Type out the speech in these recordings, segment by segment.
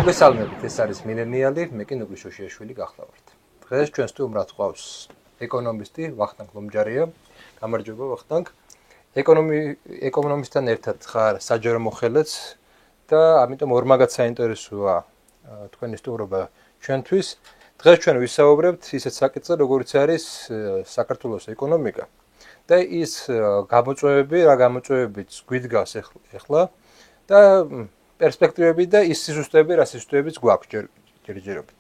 მოგესალმებით, ეს არის მილენიალი, მე კი ნუგვის შოშიაშვილი გახლავართ. დღეს ჩვენ სტუმრად გვყავს ეკონომისტი ვახტანგ ლომჯარია. გამარჯობა ვახტანგ. ეკონომისტთან ერთად ხარ საჯარო მოხელეც და ამიტომ ორმაგად საინტერესოა თქვენი სტუმრობა ჩვენთვის. დღეს ჩვენ ვისაუბრებთ ისეთ საკითხზე, როგორიც არის საქართველოს ეკონომიკა და ის გამოწვევები, რა გამოწვევებიც გვიდგას ახლა და პერსპექტივები და ის სიზუსტეები, რა სიზუსტეებიც გვაქვს ჯერჯერობით.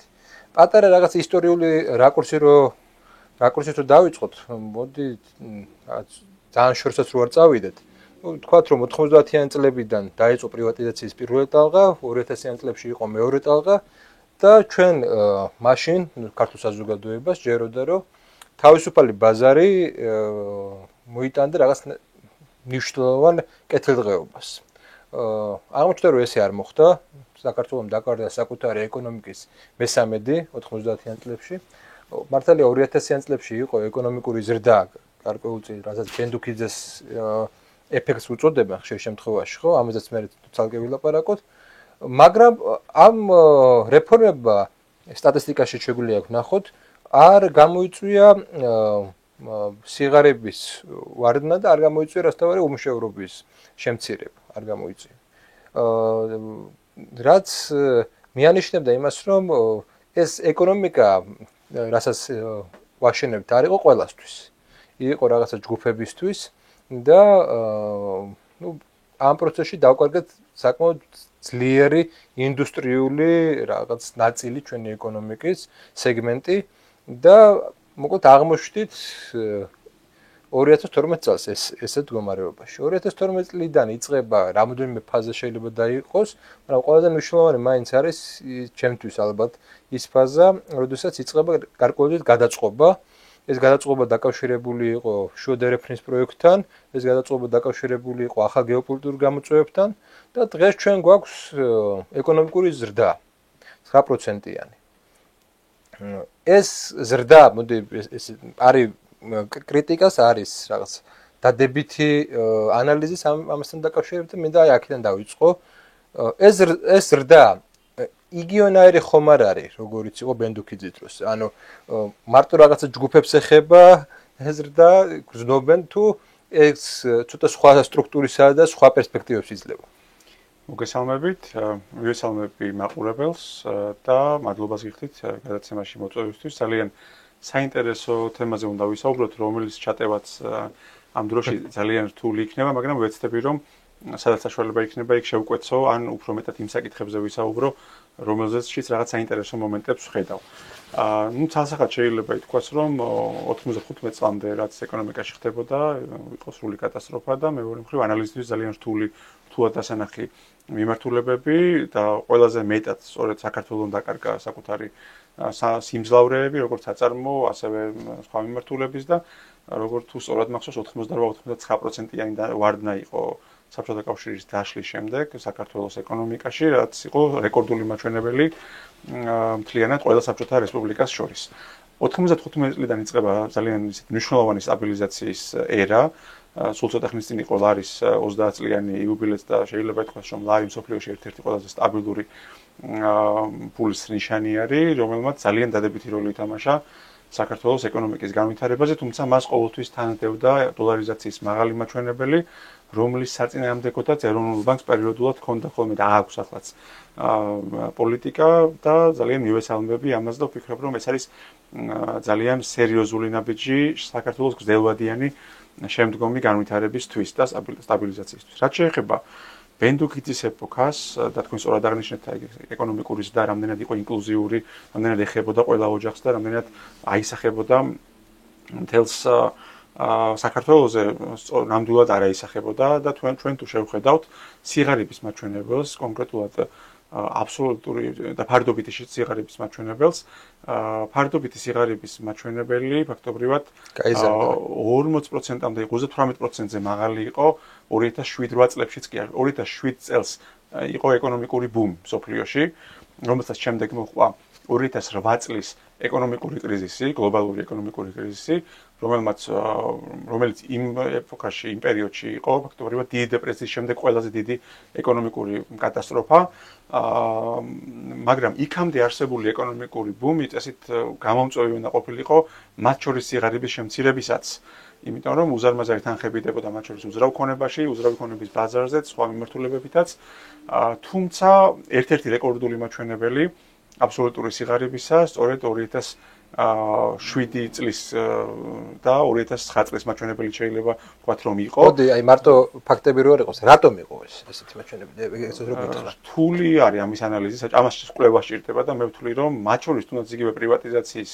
პატარა რაღაც ისტორიული რაკურსით რო დავიწყოთ, მოდი ძალიან შორსაც რო არ წავიდეთ. თქვათ რომ 90-იან წლებიდან დაიწყო პრივატიზაციის პირველი ტალღა, 2000-იან წლებში იყო მეორე ტალღა და ჩვენ მაშინ ქართულ საზოგადოებას ჯეროდა რომ თავისუფალი ბაზარი მოიტანდა რაღაც მნიშვნელოვან კეთილდღეობას. აღმოჩნდა რომ ესე არ მოხდა. საქართველოს დაკარგა საკუთარი ეკონომიკის მესამედი 90-იან წლებში. მართალია 2000-იან წლებში იყო ეკონომიკური ზრდა გარკვეულწილად, რასაც ბენდუქიძეს ეფექტს უწოდება ხშირ შემთხვევაში, ხო? ამაზეც მე ცალკე ვილაპარაკოთ. მაგრამ ამ რეფორმებმა სტატისტიკაში შეგვიძლია ვნახოთ, არ გამოიწვია სიღარიბის ვარდნა და არ გამოიწვია რასთავარი უმუშევრობის შემცირება, არ გამოიწვია. რაც მიანიშნებდა იმას, რომ ეს ეკონომიკა, რასაც ვაშენებთ, არ იყო ყველასთვის. იყო რაღაცა ჯგუფებისთვის და ამ პროცესში დავკარგეთ საკმაოდ ძლიერი ინდუსტრიული რაღაც ნაწილი ჩვენი ეკონომიკის სეგმენტი და მოკლედ აღმოჩნდით 2012 წელს ესეთ მდგომარეობაში. 2012 წლიდან იწყება რამოდენიმე ფაზა შეიძლება დაიყოს, მაგრამ ყველაზე მნიშვნელოვანი მაინც არის ჩემთვის ალბათ ის ფაზა, როდესაც იწყება გარკვეული გადაწყობა. ეს გადაწყობა დაკავშირებული იყო შუადერეფნის პროექტთან, ეს გადაწყობა დაკავშირებული იყო ახალ გეოპოლიტიკურ გამოწვევებთან და დღეს ჩვენ გვაქვს ეკონომიკური ზრდა 9%-იანი. ეს ზრდა, მოდი ეს არის კრიტიკას არის რაღაც დადებითი ანალიზის ამასთან დაკავშირებით და მინდა აქედან დავიწყო. ეს ზრდა იგივენაირი ხომ არ არის, როგორიც იყო ბენდუქიძის დროს. ანუ მარტო რაღაცა ჯგუფებს ეხება ეს ზრდა, გრძნობენ თუ ეს ცოტა სხვა სტრუქტურისაა და სხვა პერსპექტივებს იძლევა. მოგესალმებით, მივესალმები მაყურებელს და მადლობას გიხდით გადაცემაში მოწვევისთვის. ძალიან საინტერესო თემაზე უნდა ვისაუბროთ, რომელიც ჩატევაც ამ დროში ძალიან რთული იქნება, მაგრამ ვეცდები რომ სადაც საშუალება იქნება იქ შევკვეცო, ან უფრო მეტად იმ საკითხებზე ვისაუბრო, რომელზეც რაღაც საინტერესო მომენტებს ვხედავ. Ცალსახად შეიძლება ითქვას, რომ 95 წლამდე რაც ეკონომიკაში ხდებოდა, იყო სრული კატასტროფა და მეორე მხრივ ანალიზისთვის ძალიან რთულად დასანახი მიმართულებები და ყველაზე მეტად სწორედ საქართველოს დაკარგა საკუთარი სიმძლავრეები, როგორც საწარმო, ასევე სხვა მიმართულების და როგორც თუ სწორად მახსოვს 88-99%-იანი ვარდნა იყო საბჭოთა კავშირის დაშლის შემდეგ საქართველოს ეკონომიკაში, რაც იყო რეკორდული მაჩვენებელი მთლიანად ყველა საბჭოთა რესპუბლიკას შორის. 95 წლიდან იწყება ძალიან მნიშვნელოვანი სტაბილიზაციის ერა. სულ ცოტა ხნის წინ იყო ლარის 30 წლიანი იუბილეც და შეიძლება ითქვას, რომ ლარი მსოფლიოში ერთ-ერთი ყველაზე სტაბილური ფულის ნიშანი არის, რომელმაც ძალიან დადებითი როლი ითამაშა საქართველოს ეკონომიკის განვითარებაზე, თუმცა მას ყოველთვის თანადევდა დოლარიზაციის მაღალი მაჩვენებელი, რომლის საწინააღმდეგოდაც ეროვნულ ბანკს პერიოდულად ჰქონდა ხოლმე და აქვს ახლაც პოლიტიკა და ძალიან მივესალმები ამას და ვფიქრობ, რომ ეს არის ძალიან სერიოზული ნაბიჯი საქართველოს გრძელვადიანი შემდგომი განვითარებისთვის და სტაბილიზაციისთვის. რაც შეეხება ბენდუქიძის ეპოქას და თქვენ სწორად აღნიშნეთ ეკონომიკური ზრდა რამდენად იყო ინკლუზიური, რამდენად ეხებოდა ყველა ოჯახს და რამდენად აისახებოდა მთელს საქართველოზე ნამდვილად არ აისახებოდა და ჩვენ თუ შევხედავთ სიღარიბის მაჩვენებელს, კონკრეტულად აბსოლუტური და ფარდობითი სიღარიბის მაჩვენებელს, ფარდობითი სიღარიბის მაჩვენებელი ფაქტობრივად 40%-მდე, 38%-ზე მაღალი იყო 2007 წლებშიც კი არ, 2007 წელს იყო ეკონომიკური ბუმი მსოფლიოში, რომელსაც შემდეგ მოჰყვა 2008 წლის ეკონომიკური კრიზისი, გლობალური ეკონომიკური კრიზისი, რომელიც იმ ეპოქაში, იმ პერიოდში იყო ფაქტობრივად დიდი დეპრესიის შემდეგ ყველაზე დიდი ეკონომიკური კატასტროფა. მაგრამ იქამდე არსებული ეკონომიკური ბუმი წესით გამომწვევი უნდა ყოფილიყო მათ შორის სიღარიბის შემცირებისაც. იმიტომ რომ უზარმაზარი თანხები დებოდა მათ შორის უძრავ ქონებაში, უძრავი ქონების ბაზარზეც, სხვა მიმართულებებითაც. თუმცა ერთ-ერთი რეკორდული მაჩვენებელი აბსოლუტური სიღარიბისა სწორედ 2007 წლის და 2009 წლის მაჩვენებელი შეიძლება ვთქვათ რომ იყო. მოდი, აი მარტო ფაქტები რო არ იყოს, რატომ იყო ესეთი მაჩვენებელი? ესეც რო გითხრა. რთული არის ამის ანალიზი, ამას კვლევა სჭირდება და მე ვთვლი რომ მათ შორის თუნდაც იგივე პრივატიზაციის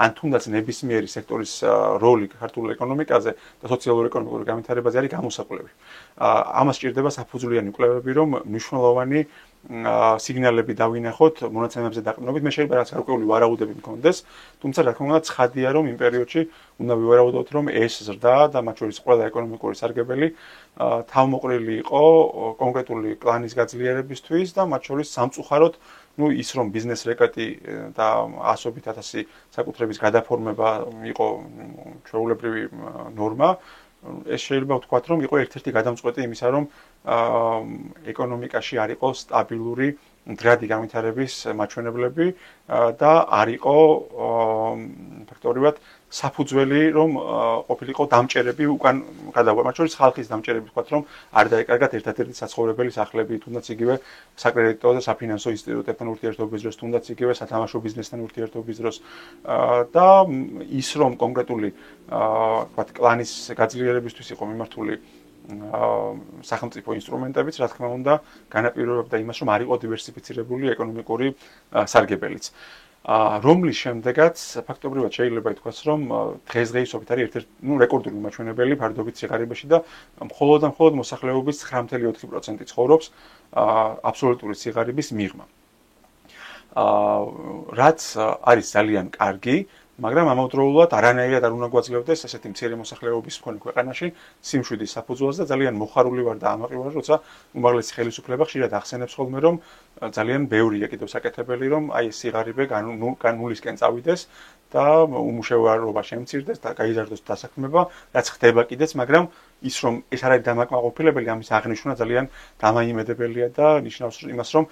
ან თუნდაც ნებისმიერი სექტორის როლი ქართულ ეკონომიკაზე და სოციალურ-ეკონომიკურ განვითარებაზე არის გამოსაკვლევი. ამას სჭირდება საფუძვლიანი კვლევები, რომ მნიშვნელოვანი სიგნალები დავინახოთ მონაცემებზე დაყრდნობით. მე შეიძლება რაც გარკვეული ვარაუდები მქონდეს, თუმცა რა თქმა უნდა ცხადია რომ იმ პერიოდში უნდა ვივარაუდოთ რომ ეს ზრდა და მათ შორის ყველა ეკონომიკური სარგებელი თავმოყრილი იყო კონკრეტული პლანის გაძლიერებისთვის და მათ შორის სამწუხაროდ ის რომ ბიზნეს რეკეტი და ასობით ათასი საკუთრების გადაფორმება იყო ჩვეულებრივი ნორმა, ეს შეიძლება ვთქვათ რომ იყო ერთ-ერთი გადამწყვეტი იმისა რომ ეკონომიკაში არ იყო სტაბილური მდგრადი განვითარების მაჩვენებლები და არ იყო ფაქტობრივად საფუძველი რომ ყოფილიყო დამჭერები უკან გადავა. მათ შორის ხალხის დამჭერები ვთქვათ რომ არ დაეკარგათ ერთადერთი საცხოვრებელი სახლები, თუნდაც იგივე საკრედიტო და საფინანსო ინსტიტუტებთან ურთიერთობის დროს, თუნდაც იგივე სათამაშო ბიზნესთან ურთიერთობის დროს და ის რომ კონკრეტული ვთქვათ კლანის გაძლიერებისთვის იყო მიმართული სახელმწიფო ინსტრუმენტებიც, რა თქმა უნდა, განაპირობებდა იმას, რომ არ იყო დივერსიფიცირებული ეკონომიკური სარგებელიც. რომლის შემდეგაც ფაქტობრივად შეიძლება ითქვას, რომ დღესდღეობით არის ერთ-ერთი რეკორდული მაჩვენებელი ფარდობით სიღარიბეში და მხოლოდ მოსახლეობის 9.4% ცხოვრობს აბსოლუტური სიღარიბის მიღმა. რაც არის ძალიან კარგი, მაგრამ ამავდროულად არანაირად არ უნდა გვაძლევდეს ესეთი მცირე მოსახლეობის მქონე ქვეყანაში სიმშვიდის საფუძველს და ძალიან მოხარული ვარ და ამაყი ვარ, როცა უმაღლესი ხელისუფლება ხშირად ახსენებს ხოლმე, რომ ძალიან ბევრია კიდევ საკეთებელი, რომ აი ეს სიღარიბე განულისკენ წავიდეს და უმუშევარობა შემცირდეს და გაიზარდოს დასაქმება, რაც ხდება კიდეც, მაგრამ ის რომ ეს არ არის დამაკმაყოფილებელი, ამის აღნიშვნა ძალიან დამაიმედებელია და ნიშნავს იმას, რომ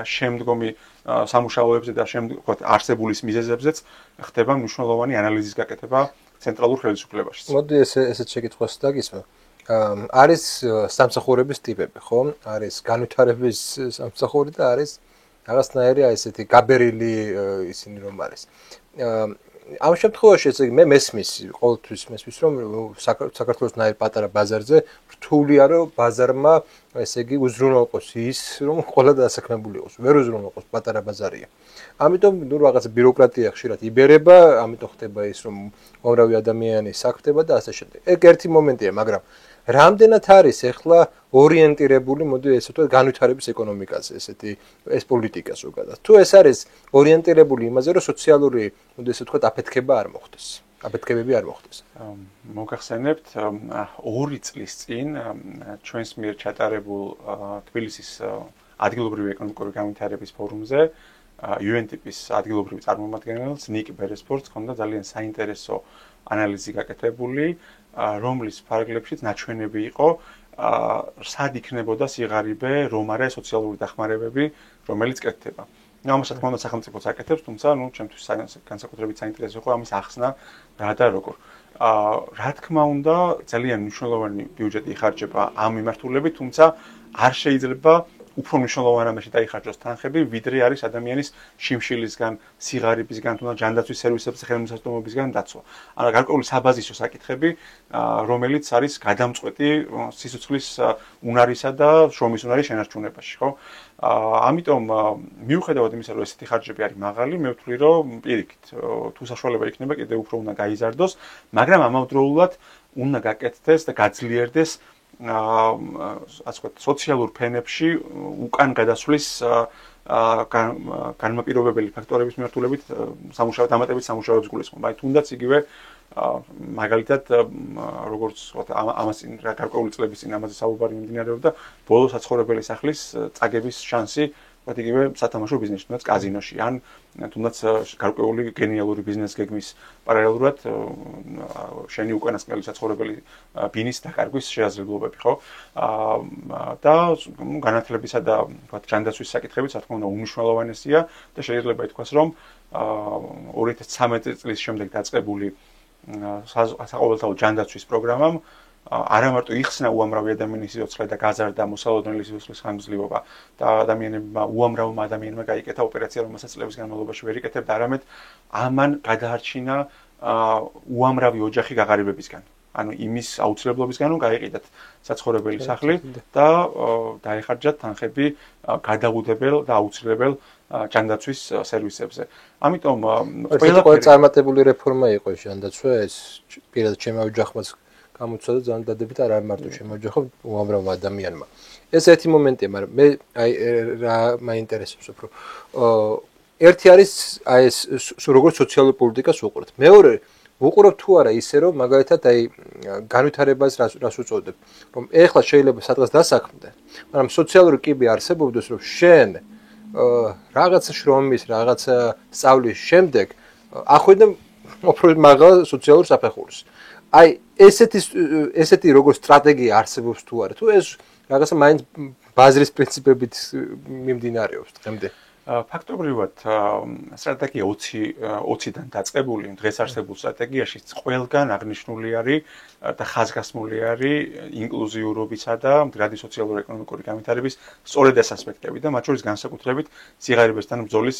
შემდგომი სამუშაოებზე და არსებულის მიზეზებზეც ხდება მნიშვნელოვანი ანალიზის გაკეთება ცენტრალურ ხელისუფლებაში. მოდი ესეთ შეკითხვას დაგისვა. არის სამსახურების ტიპები, ხო? არის განვითარების სამსახური და არის რაღაცნაირი ესეთი გაბერილი ისინი რომ არის. ამ შემთხვევაში ესე იგი მე მესმის, ყოველთვის მესმის რომ საქართველოს ნაირ პატარა ბაზარზე რთულია რომ ბაზარმა ესე იგი უზრუნველყოს ის რომ ყველა დასაქმებული იყოს. ვერ უზრუნველყოს პატარა ბაზარია. ამიტომ ნუ რაღაც ბიუროკრატია ხშირად იბერება, ამიტომ ხდება ის რომ უამრავი ადამიანი საქმდება და ასე შემდეგ. ეგ ერთი მომენტია, მაგრამ რამდენად არის ახლა ორიენტირებული, მოდი ესე ვთქვათ, განვითარების ეკონომიკაზე, ესეთი ეს პოლიტიკა ზოგადად. თუ ეს არის ორიენტირებული იმაზე, რომ სოციალური, მოდი ესე ვთქვათ, აფეთქება არ მოხდეს. აფეთქებები არ მოხდეს. მოგახსენებთ 2 წლის წინ ჩვენს მიერ ჩატარებულ თბილისის ადგილობრივი ეკონომიკური განვითარების ფორუმზე UNDP-ის ადგილობრივი წარმომადგენელს ნიკ ბერესფორდს ჰქონდა ძალიან საინტერესო ანალიზი გაკეთებული, რომლის ფარგლებშიც ნაჩვენები იყო სად იქნებოდა სიღარიბე, რომ არა სოციალური დახმარებები, რომელიც კეთდება. ამასაც თქმა უნდა სახელმწიფოც აკეთებს, თუმცა ჩემთვის განსაკუთრებით საინტერესო იყო ამის ახსნა რა და როგორ. რა თქმა უნდა, ძალიან მნიშვნელოვანი ბიუჯეტი იხარჯება ამ მიმართულებით, თუმცა არ შეიძლება უფრო მნიშვნელოვან რამეში დაიხარჯოს თანხები, ვიდრე არის ადამიანის შიმშილისგან, სიღარიბისგან, თუნდაც ჯანდაცვის სერვისებზე ხელმისაწვდომობისგან დაცვა. ანუ გარკვეული საბაზისო საკითხები, რომელიც არის გადამწყვეტი სიცოცხლის უნარისა და შრომის უნარის შენარჩუნებაში, ხო? ამიტომ მიუხედავად იმისა, რომ ესეთი ხარჯები არის მაღალი, მე ვთვლი, რომ პირიქით, თუ საშუალება იქნება, კიდევ უფრო უნდა გაიზარდოს, მაგრამ ამავდროულად უნდა გაკეთდეს და გაძლიერდეს ასე ვთქვათ, სოციალურ ფენებში უკან გადასვლის განმაპირობებელი ფაქტორების მიმართულებით დამატებით სამუშაოებს გულისხმობ. აი თუნდაც იგივე მაგალითად როგორც ვთქვათ, ამას გარკვეული წლების წინ ამაზე საუბარი მიმდინარეობდა, ბოლო საცხოვრებელი სახლის წაგების შანსი თქვათ იგივე სათამაშო ბიზნესში, თუნდაც კაზინოში, ან თუნდაც გარკვეული გენიალური ბიზნეს გეგმის პარალელურად შენი უკანასკნელი საცხოვრებელი ბინის დაკარგვის შესაძლებლობები, ხო? და განათლებისა და თქვათ ჯანდაცვის საკითხებიც, რა თქმა უნდა, უმნიშვნელოვანესია და შეიძლება ითქვას, რომ 2013 წლის შემდეგ დაწყებული საყოველთაო ჯანდაცვის პროგრამამ არა მარტო იხსნა უამრავი ადამიანის სიცოცხლე და გაზარდა მოსალოდნელი სიცოცხლის ხანგრძლივობა და ადამიანებმა უამრავმა ადამიანმა გაიკეთა ოპერაცია, რომელსაც წლების განმავლობაში ვერ იკეთებდა, არამედ ამან გადაარჩინა უამრავი ოჯახი გაღარიბებისგან. ანუ იმის აუცილებლობისგან, რომ გაიყიდათ საცხოვრებელი სახლი და დაეხარჯათ თანხები გადაუდებელ და აუცილებელ ჯანდაცვის სერვისებზე. ამიტომ ყველაფერი წარმატებული რეფორმა იყო ჯანდაცვა, ეს პირადად ჩემი ოჯახმაც გამოცადა ძალიან დადებით არა მარტო ჩემი ოჯახო, უამრავ ადამიანმა. ეს ერთი მომენტია, მაგრამ მე აი რა მაინტერესებს უფრო. ერთი არის აი ეს როგორც სოციალური პოლიტიკას უყურებთ. მეორე უყურებ თუ არა ისე რომ მაგალითად აი განვითარებას რას უწოდებ, რომ ეხლა შეიძლება სადღაც დასაქმდე, მაგრამ სოციალური კიბე არსებობდეს, რომ შენ რაღაცა შრომის, რაღაცა სწავლის შემდეგ ახვიდე უფრო მაღალ სოციალურ საფეხურს. აი ესეთი როგორც სტრატეგია არსებობს თუ არა, თუ ეს რაღაცა მაინც ბაზრის პრინციპებით მიმდინარეობს დღემდე. ფაქტობრივად სტრატეგია 20-დან დაწყებული დღეს არსებულ სტრატეგიაში ყველგან აღნიშნული არის და ხაზგასმული არის ინკლუზიურობისა და მდგრადი სოციალურ-ეკონომიკური განვითარების სწორედ ეს ასპექტები და მათ შორის განსაკუთრებით სიღარიბესთან ბრძოლის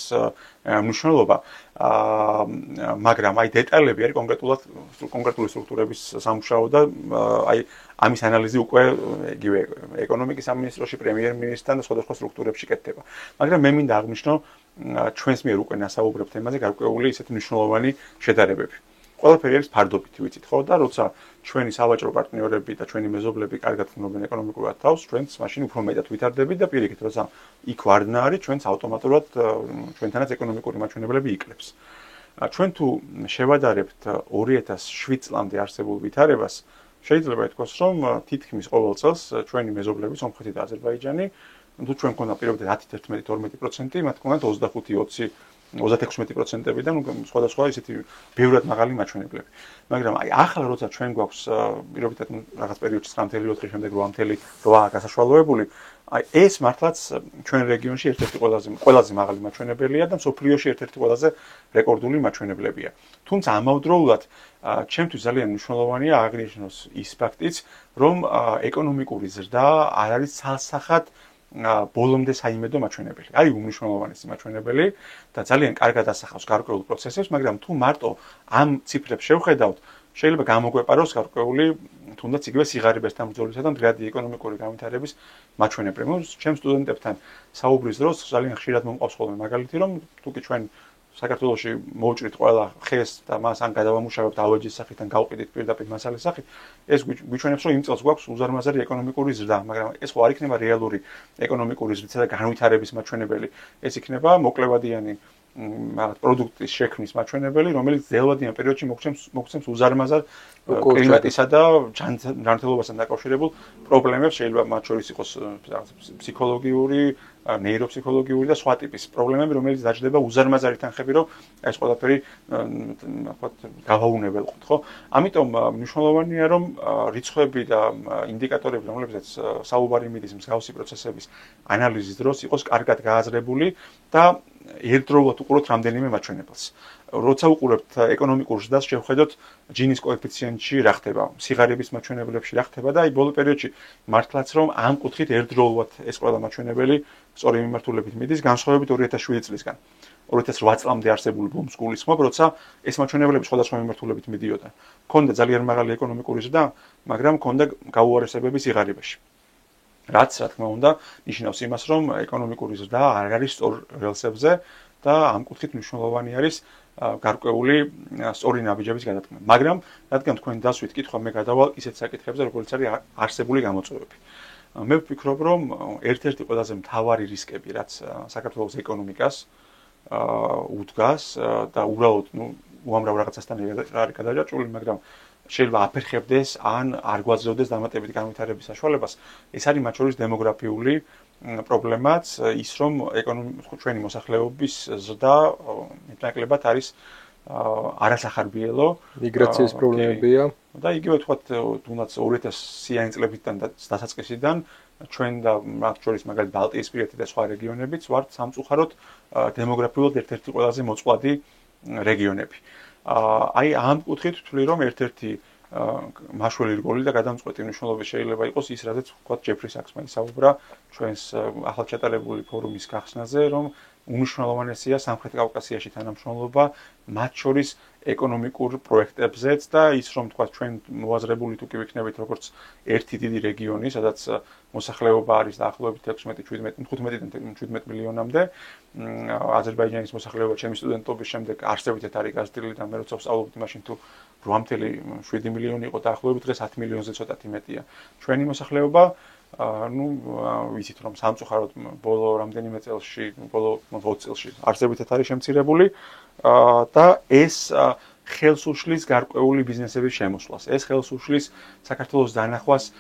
მნიშვნელობა. მაგრამ აი დეტალები არის კონკრეტული სტრუქტურების სამუშაო და აი ამის ანალიზი უკვე იგივე ეკონომიკის სამინისტროში პრემიერ-მინისტრთან და სხვადასხვა სტრუქტურებში კეთდება. მაგრამ მე მინდა აღნიშნო ჩვენს მიერ უკვე ნასაუბრებთ თემაზე გარკვეული ისეთი მნიშვნელოვანი შედარებები. ყველაფერი არის ფარდობითი, ვიცით ხო? და როცა ჩვენი სავაჭრო პარტნიორები და ჩვენი მეზობლები კარგად ხმობენ ეკონომიკურად თავს, ჩვენც მაშინ უფრო მეტად ვითარდებით და პირიქით, როცა იქ ვარდნა არის, ჩვენც ავტომატურად ჩვენთანაც ეკონომიკური მაჩვენებლები იკლებს. ჩვენ თუ შევადარებთ 2007 წლამდე არსებულ ვითარებას, შეიძლება ითქვას, რომ თითქმის ყოველ წელს ჩვენი მეზობლები, სომხეთი და აზერბაიჯანი, თუ ჩვენ გვქონდა პირობითად 10-11-12%, მათ გვქონდათ 25-20 36%-დან სხვადასხვა ისეთი ბევრად მაღალი მაჩვენებლები. მაგრამ აი ახლა როცა ჩვენ გვაქვს პირობითად რაღაც პერიოდში 9.4 შემდეგ 8.8 გასაშვალოებული, აი ეს მართლაც ჩვენ რეგიონში ერთ-ერთი ყველაზე მაღალი მაჩვენებელია და მსოფლიოში ერთ-ერთი ყველაზე რეკორდული მაჩვენებლებია. თუმცა ამავდროულად ჩემთვის ძალიან მნიშვნელოვანია აღნიშნოს ის ფაქტიც, რომ ეკონომიკური ზრდა არ არის ცალსახად ბოლომდე საიმედო მაჩვენებელი. არის უმნიშვნელოვანესი მაჩვენებელი და ძალიან კარგად ასახავს გარკვეულ პროცესებს, მაგრამ თუ მარტო ამ ციფრებს შევხედავთ, შეიძლება გამოგვეპაროს გარკვეული თუნდაც იგივე სიღარიბესთან ბრძოლისა და მდგრადი ეკონომიკური განვითარების მაჩვენებლები. ჩემ სტუდენტებთან საუბრის დროს ძალიან ხშირად მომყავს ხოლმე მაგალითი, რომ თუკი ჩვენ საქართველოში მოვჭრით ყველა ხეს და მას ან გადავამუშავებთ ავეჯის სახით ან გავყიდით პირდაპირ მასალის სახით, ეს გვიჩვენებს, რომ იმ წელს გვაქვს უზარმაზარი ეკონომიკური ზრდა, მაგრამ ეს ხო არ იქნება რეალური ეკონომიკური ზრდისა და განვითარების მაჩვენებელი, ეს იქნება მოკლევადიანი პროდუქტის შექმნის მაჩვენებელი, რომელიც ძველვადიან პერიოდში მოგცემს უზარმაზარ კლიმატისა და ჯანმრთელობასთან დაკავშირებულ პრობლემებს, შეიძლება მათ შორის იყოს ფსიქოლოგიური, ნეიროფსიქოლოგიური და სხვა ტიპის პრობლემები, რომელიც დაჯდება უზარმაზარი თანხები, რომ ეს ყველაფერი ვთქვათ გავაუნებელყოთ, ხო? ამიტომ მნიშვნელოვანია, რომ რიცხვები და ინდიკატორები, რომლებზეც საუბარი მიდის მსგავსი პროცესების ანალიზის დროს იყოს კარგად გააზრებული და ერთდროულად უყუროთ რამდენიმე მაჩვენებელს. როცა უყურებთ ეკონომიკურ ზრდას, შევხედოთ ჯინის კოეფიციენტში რა ხდება, სიღარიბის მაჩვენებლებში რა ხდება და აი ბოლო პერიოდში მართლაც რომ ამ კუთხით ერთდროულად ეს ყველა მაჩვენებელი სწორი მიმართულებით მიდის, განსხვავებით 2007 წლისგან. 2008 წლამდე არსებული ბუმს გულისხმობ, როცა ეს მაჩვენებლები სხვადასხვა მიმართულებით მიდიოდა. ქონდა ძალიან მაღალი ეკონომიკური ზრდა, მაგრამ ქონდა გაუარესებები სიღარიბეში. რაც რა თქმა უნდა ნიშნავს იმას, რომ ეკონომიკური ზრდა არ არის სწორ რელსებზე და ამ კუთხით მნიშვნელოვანი არის გარკვეული სწორი ნაბიჯების გადადგმა. მაგრამ რადგან თქვენ დასვით კითხვა, მე გადავალ ისეთ საკითხებზე, როგორც არის არსებული გამოწვევები. მე ვფიქრობ, რომ ერთ-ერთი ყველაზე მთავარი რისკები, რაც საქართველოს ეკონომიკას უდგას და უბრალოდ უამრავ რაღაცასთან არის გადაჭრილი, მაგრამ შეიძლება აფერხებდეს ან არ გვაძლევდეს დამატებით განვითარების საშუალებას. ეს არის მათ შორის დემოგრაფიული პრობლემაც ის რომ ჩვენი მოსახლეობის ზრდა მეტნაკლებად არის არასახარბიელო მიგრაციის პრობლემებია და იგივე თქვათ თუნდაც 2000-იანი წლებიდან დასაწყისიდან ჩვენ და მათ შორის მაგალითად ბალტიისპირეთი და სხვა რეგიონებიც ვართ სამწუხაროდ დემოგრაფიულად ერთ-ერთი ყველაზე მოწყვლადი რეგიონები. აი ამ კუთხით ვთვლი რომ ერთ-ერთი მაშველი რგოლი და გადამწყვეტი მნიშვნელობა შეიძლება იყოს ის, რადგან ვთქვათ ჯეფრი საქსმა ისაუბრა ჩვენს ახლადჩატარებული ფორუმის გახსნაზე, რომ უმნიშვნელოვანესია სამხრეთ კავკასიაში თანამშრომლობა, მათ შორის ეკონომიკურ პროექტებზეც და ის რომ თქვათ ჩვენ მოაზრებული თუ კი ვიქნებით როგორც ერთი დიდი რეგიონი, სადაც მოსახლეობა არის დაახლოებით 15-17 მილიონამდე. აზერბაიჯანის მოსახლეობა ჩემი სტუდენტობის შემდეგ არსებითად არის გაზრდილი და მე როცა ვსწავლობდი მაშინ თუ 8.7 მილიონი იყო დაახლოებით დღეს 10 მილიონზე ცოტათი მეტია. ჩვენი მოსახლეობა ვიცით რომ სამწუხაროდ ბოლო რამდენიმე წელში, ბოლო 20 წელში არსებითად არის შემცირებული და ეს ხელს უშლის გარკვეული ბიზნესების შემოსვლას. ეს ხელს უშლის საქართველოს დანახვას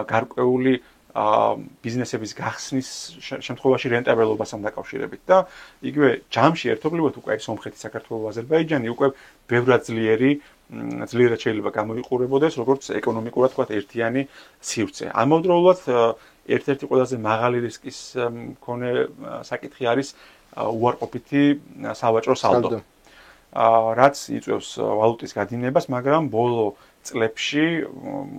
გარკვეული ბიზნესების გახსნის შემთხვევაში რენტაბელობასთან დაკავშირებით და იგივე ჯამში ერთობლივად უკვე სომხეთი, საქართველო, აზერბაიჯანი უკვე ბევრად ძლიერად შეიძლება გამოიყურებოდეს როგორც ეკონომიკურად თქვათ ერთიანი სივრცე. ამავდროულად ერთ-ერთი ყველაზე მაღალი რისკის მქონე საკითხი არის უარყოფითი სავაჭრო სალდო. რაც იწვევს ვალუტის გადინებას, მაგრამ ბოლო წლებში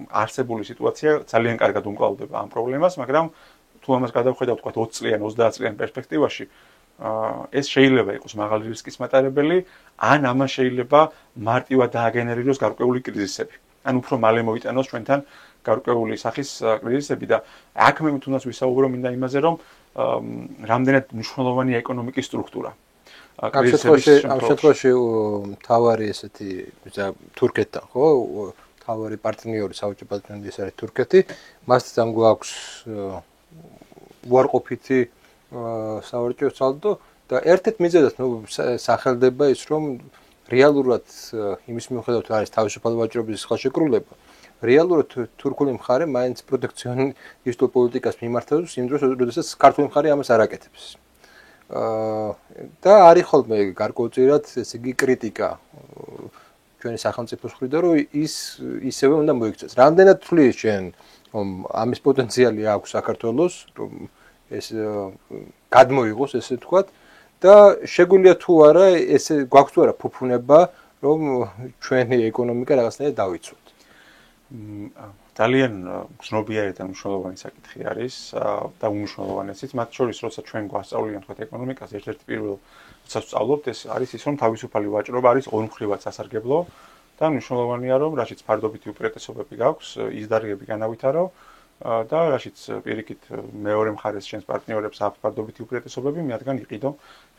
არსებული სიტუაცია ძალიან კარგად უმკლავდება ამ პრობლემას, მაგრამ თუ ამას გადავხედავთ თქვათ 20 წლიან, 30 წლიან პერსპექტივაში, ეს შეიძლება იყოს მაღალი რისკის მატარებელი, ან ამას შეიძლება მარტივად დააგენერიროს გარკვეული კრიზისები. ან უფრო მალე მოიტანოს ჩვენთან გარკვეული სახის კრიზისები და აქ მე თუნდაც ვისაუბრო მინდა იმაზე, რომ რამდენად მნიშვნელოვანია ეკონომიკის სტრუქტურა. ამ შემთხვევაში თავარი ესეთი თურქეთთან, ხო? თავარი პარტნიორი საუჯი პარტნიორი ეს არის თურქეთი. მასთან გვაქვს უარყოფითი სავაჭრო სალდო და ერთ-ერთ მიზეზად სახელდება ის, რომ რეალურად იმის მიუხედავად არის თავისუფალი ვაჭრობის ხელშეკრულება, რეალურად თურქული მხარე მაინც პროტექციონისტულ პოლიტიკას მიმართავს იმ დროს, როდესაც ქართული მხარე ამას არ აკეთებს. და არის ხოლმე გარკვეულწილად ესე იგი კრიტიკა ჩვენი სახელმწიფოს მხრიდან, რომ ის ისევე უნდა მოიქცეს. რამდენად თვლი შენ, რომ ამის პოტენციალი აქვს საქართველოს, რომ ეს გადმოიღოს, ესე ვთქვათ, და შეგვიძლია თუ არა ესე გვაქვს თუ არა ფუფუნება, რომ ჩვენი ეკონომიკა რაღაცნაირად დავიცვათ. ძალიან გრძნობიარე და მნიშვნელოვანი საკითხი არის და უმნიშვნელოვანესიც, მათ შორის როცა ჩვენ გვასწავლიან თქვათ ეკონომიკას, ერთ-ერთი პირველ როცა ვსწავლობთ, ეს არის ის, რომ თავისუფალი ვაჭრობა არის ორმხრივად სასარგებლო და მნიშვნელოვანია, რომ რაშიც ფარდობითი უპირატესობები გაქვს, იზდარგები განავითარო და რაშიც პირიქით მეორე მხარეს ჩვენს პარტნიორებს აქვს ფარდობითი უპირატესობები, მათგან იყიდო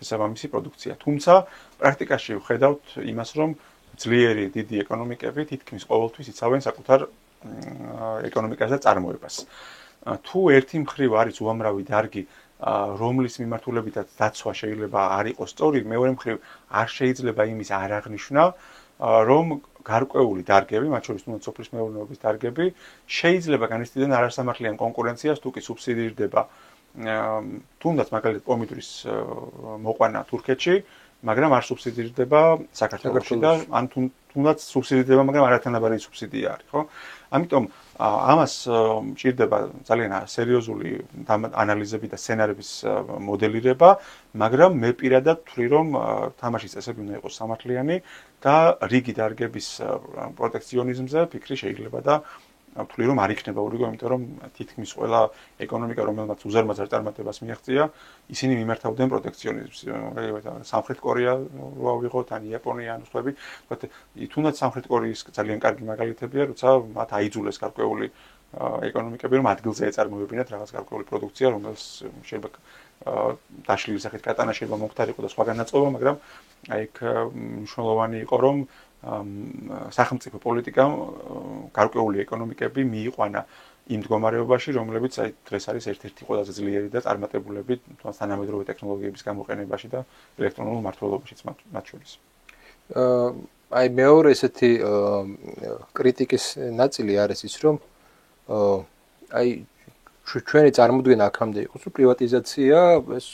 შესაბამისი პროდუქცია. თუმცა პრაქტიკაში ვხედავთ იმას, რომ ძლიერი დიდი ეკონომიკები თითქმის ყოველთვის იცავენ საკუთარ ეკონომიკაზე წარმოებას. თუ ერთი მხრივ არის უამრავი დარგი, რომლის მიმართულებითაც დაცვა შეიძლება არ იყოს სწორი, მეორე მხრივ არ შეიძლება იმის არ აღნიშნა, რომ გარკვეული დარგები, მათ შორის თუნდაც სოფლის მეურნეობის დარგები, შეიძლება განიცდიდნენ არასამართლიან კონკურენციას, თუ კი სუბსიდირდება თუნდაც მაგალითად პომიდორის მოყვანა თურქეთში, მაგრამ არ სუბსიდირდება საქართველოში და ან თუნდაც სუბსიდირდება, მაგრამ არათანაბარი სუბსიდია არის, ხო? ამიტომ ამას მჭირდება ძალიან სერიოზული ანალიზები და სცენარების მოდელირება, მაგრამ მე პირადად ვთვლი, რომ თამაშის წესები უნდა იყოს სამართლიანი და რიგი დარგების პროტექციონიზმზე ფიქრი შეიძლება და ვთვლი, რომ არ იქნება ურიგო, იმიტომ რომ თითქმის ყველა ეკონომიკა, რომელმაც უზარმაზარ წარმატებას მიაღწია, ისინი მიმართავდნენ პროტექციონიზმს. სამხრეთ კორეა ვიღოთ, ან იაპონია, ან სხვები, თუნდაც სამხრეთ კორეის ძალიან კარგი მაგალითებია, როცა მათ აიძულეს გარკვეული ეკონომიკები, რომ ადგილზე ეწარმოებინათ რაღაც გარკვეული პროდუქცია, რომელიც შეიძლება დაშლილი სახით კატანა შეიძლება მომხდარიყო და სხვაგან ნაწყობა, მაგრამ აი ეგ მნიშვნელოვანი იყო, რომ სახელმწიფო პოლიტიკამ გარკვეული ეკონომიკები მიიყვანა იმ მდგომარეობაში, რომლებიც აი დღეს არის ერთ-ერთი ყველაზე ძლიერი და წარმატებულები თანამედროვე ტექნოლოგიების გამოყენებაში და ელექტრონულ მმართველობაშიც მათ შორის. აი მეორე ესეთი კრიტიკის ნაწილი არის ის, რომ აი ჩვენი წარმოდგენა აქამდე იყოს, რომ პრივატიზაცია ეს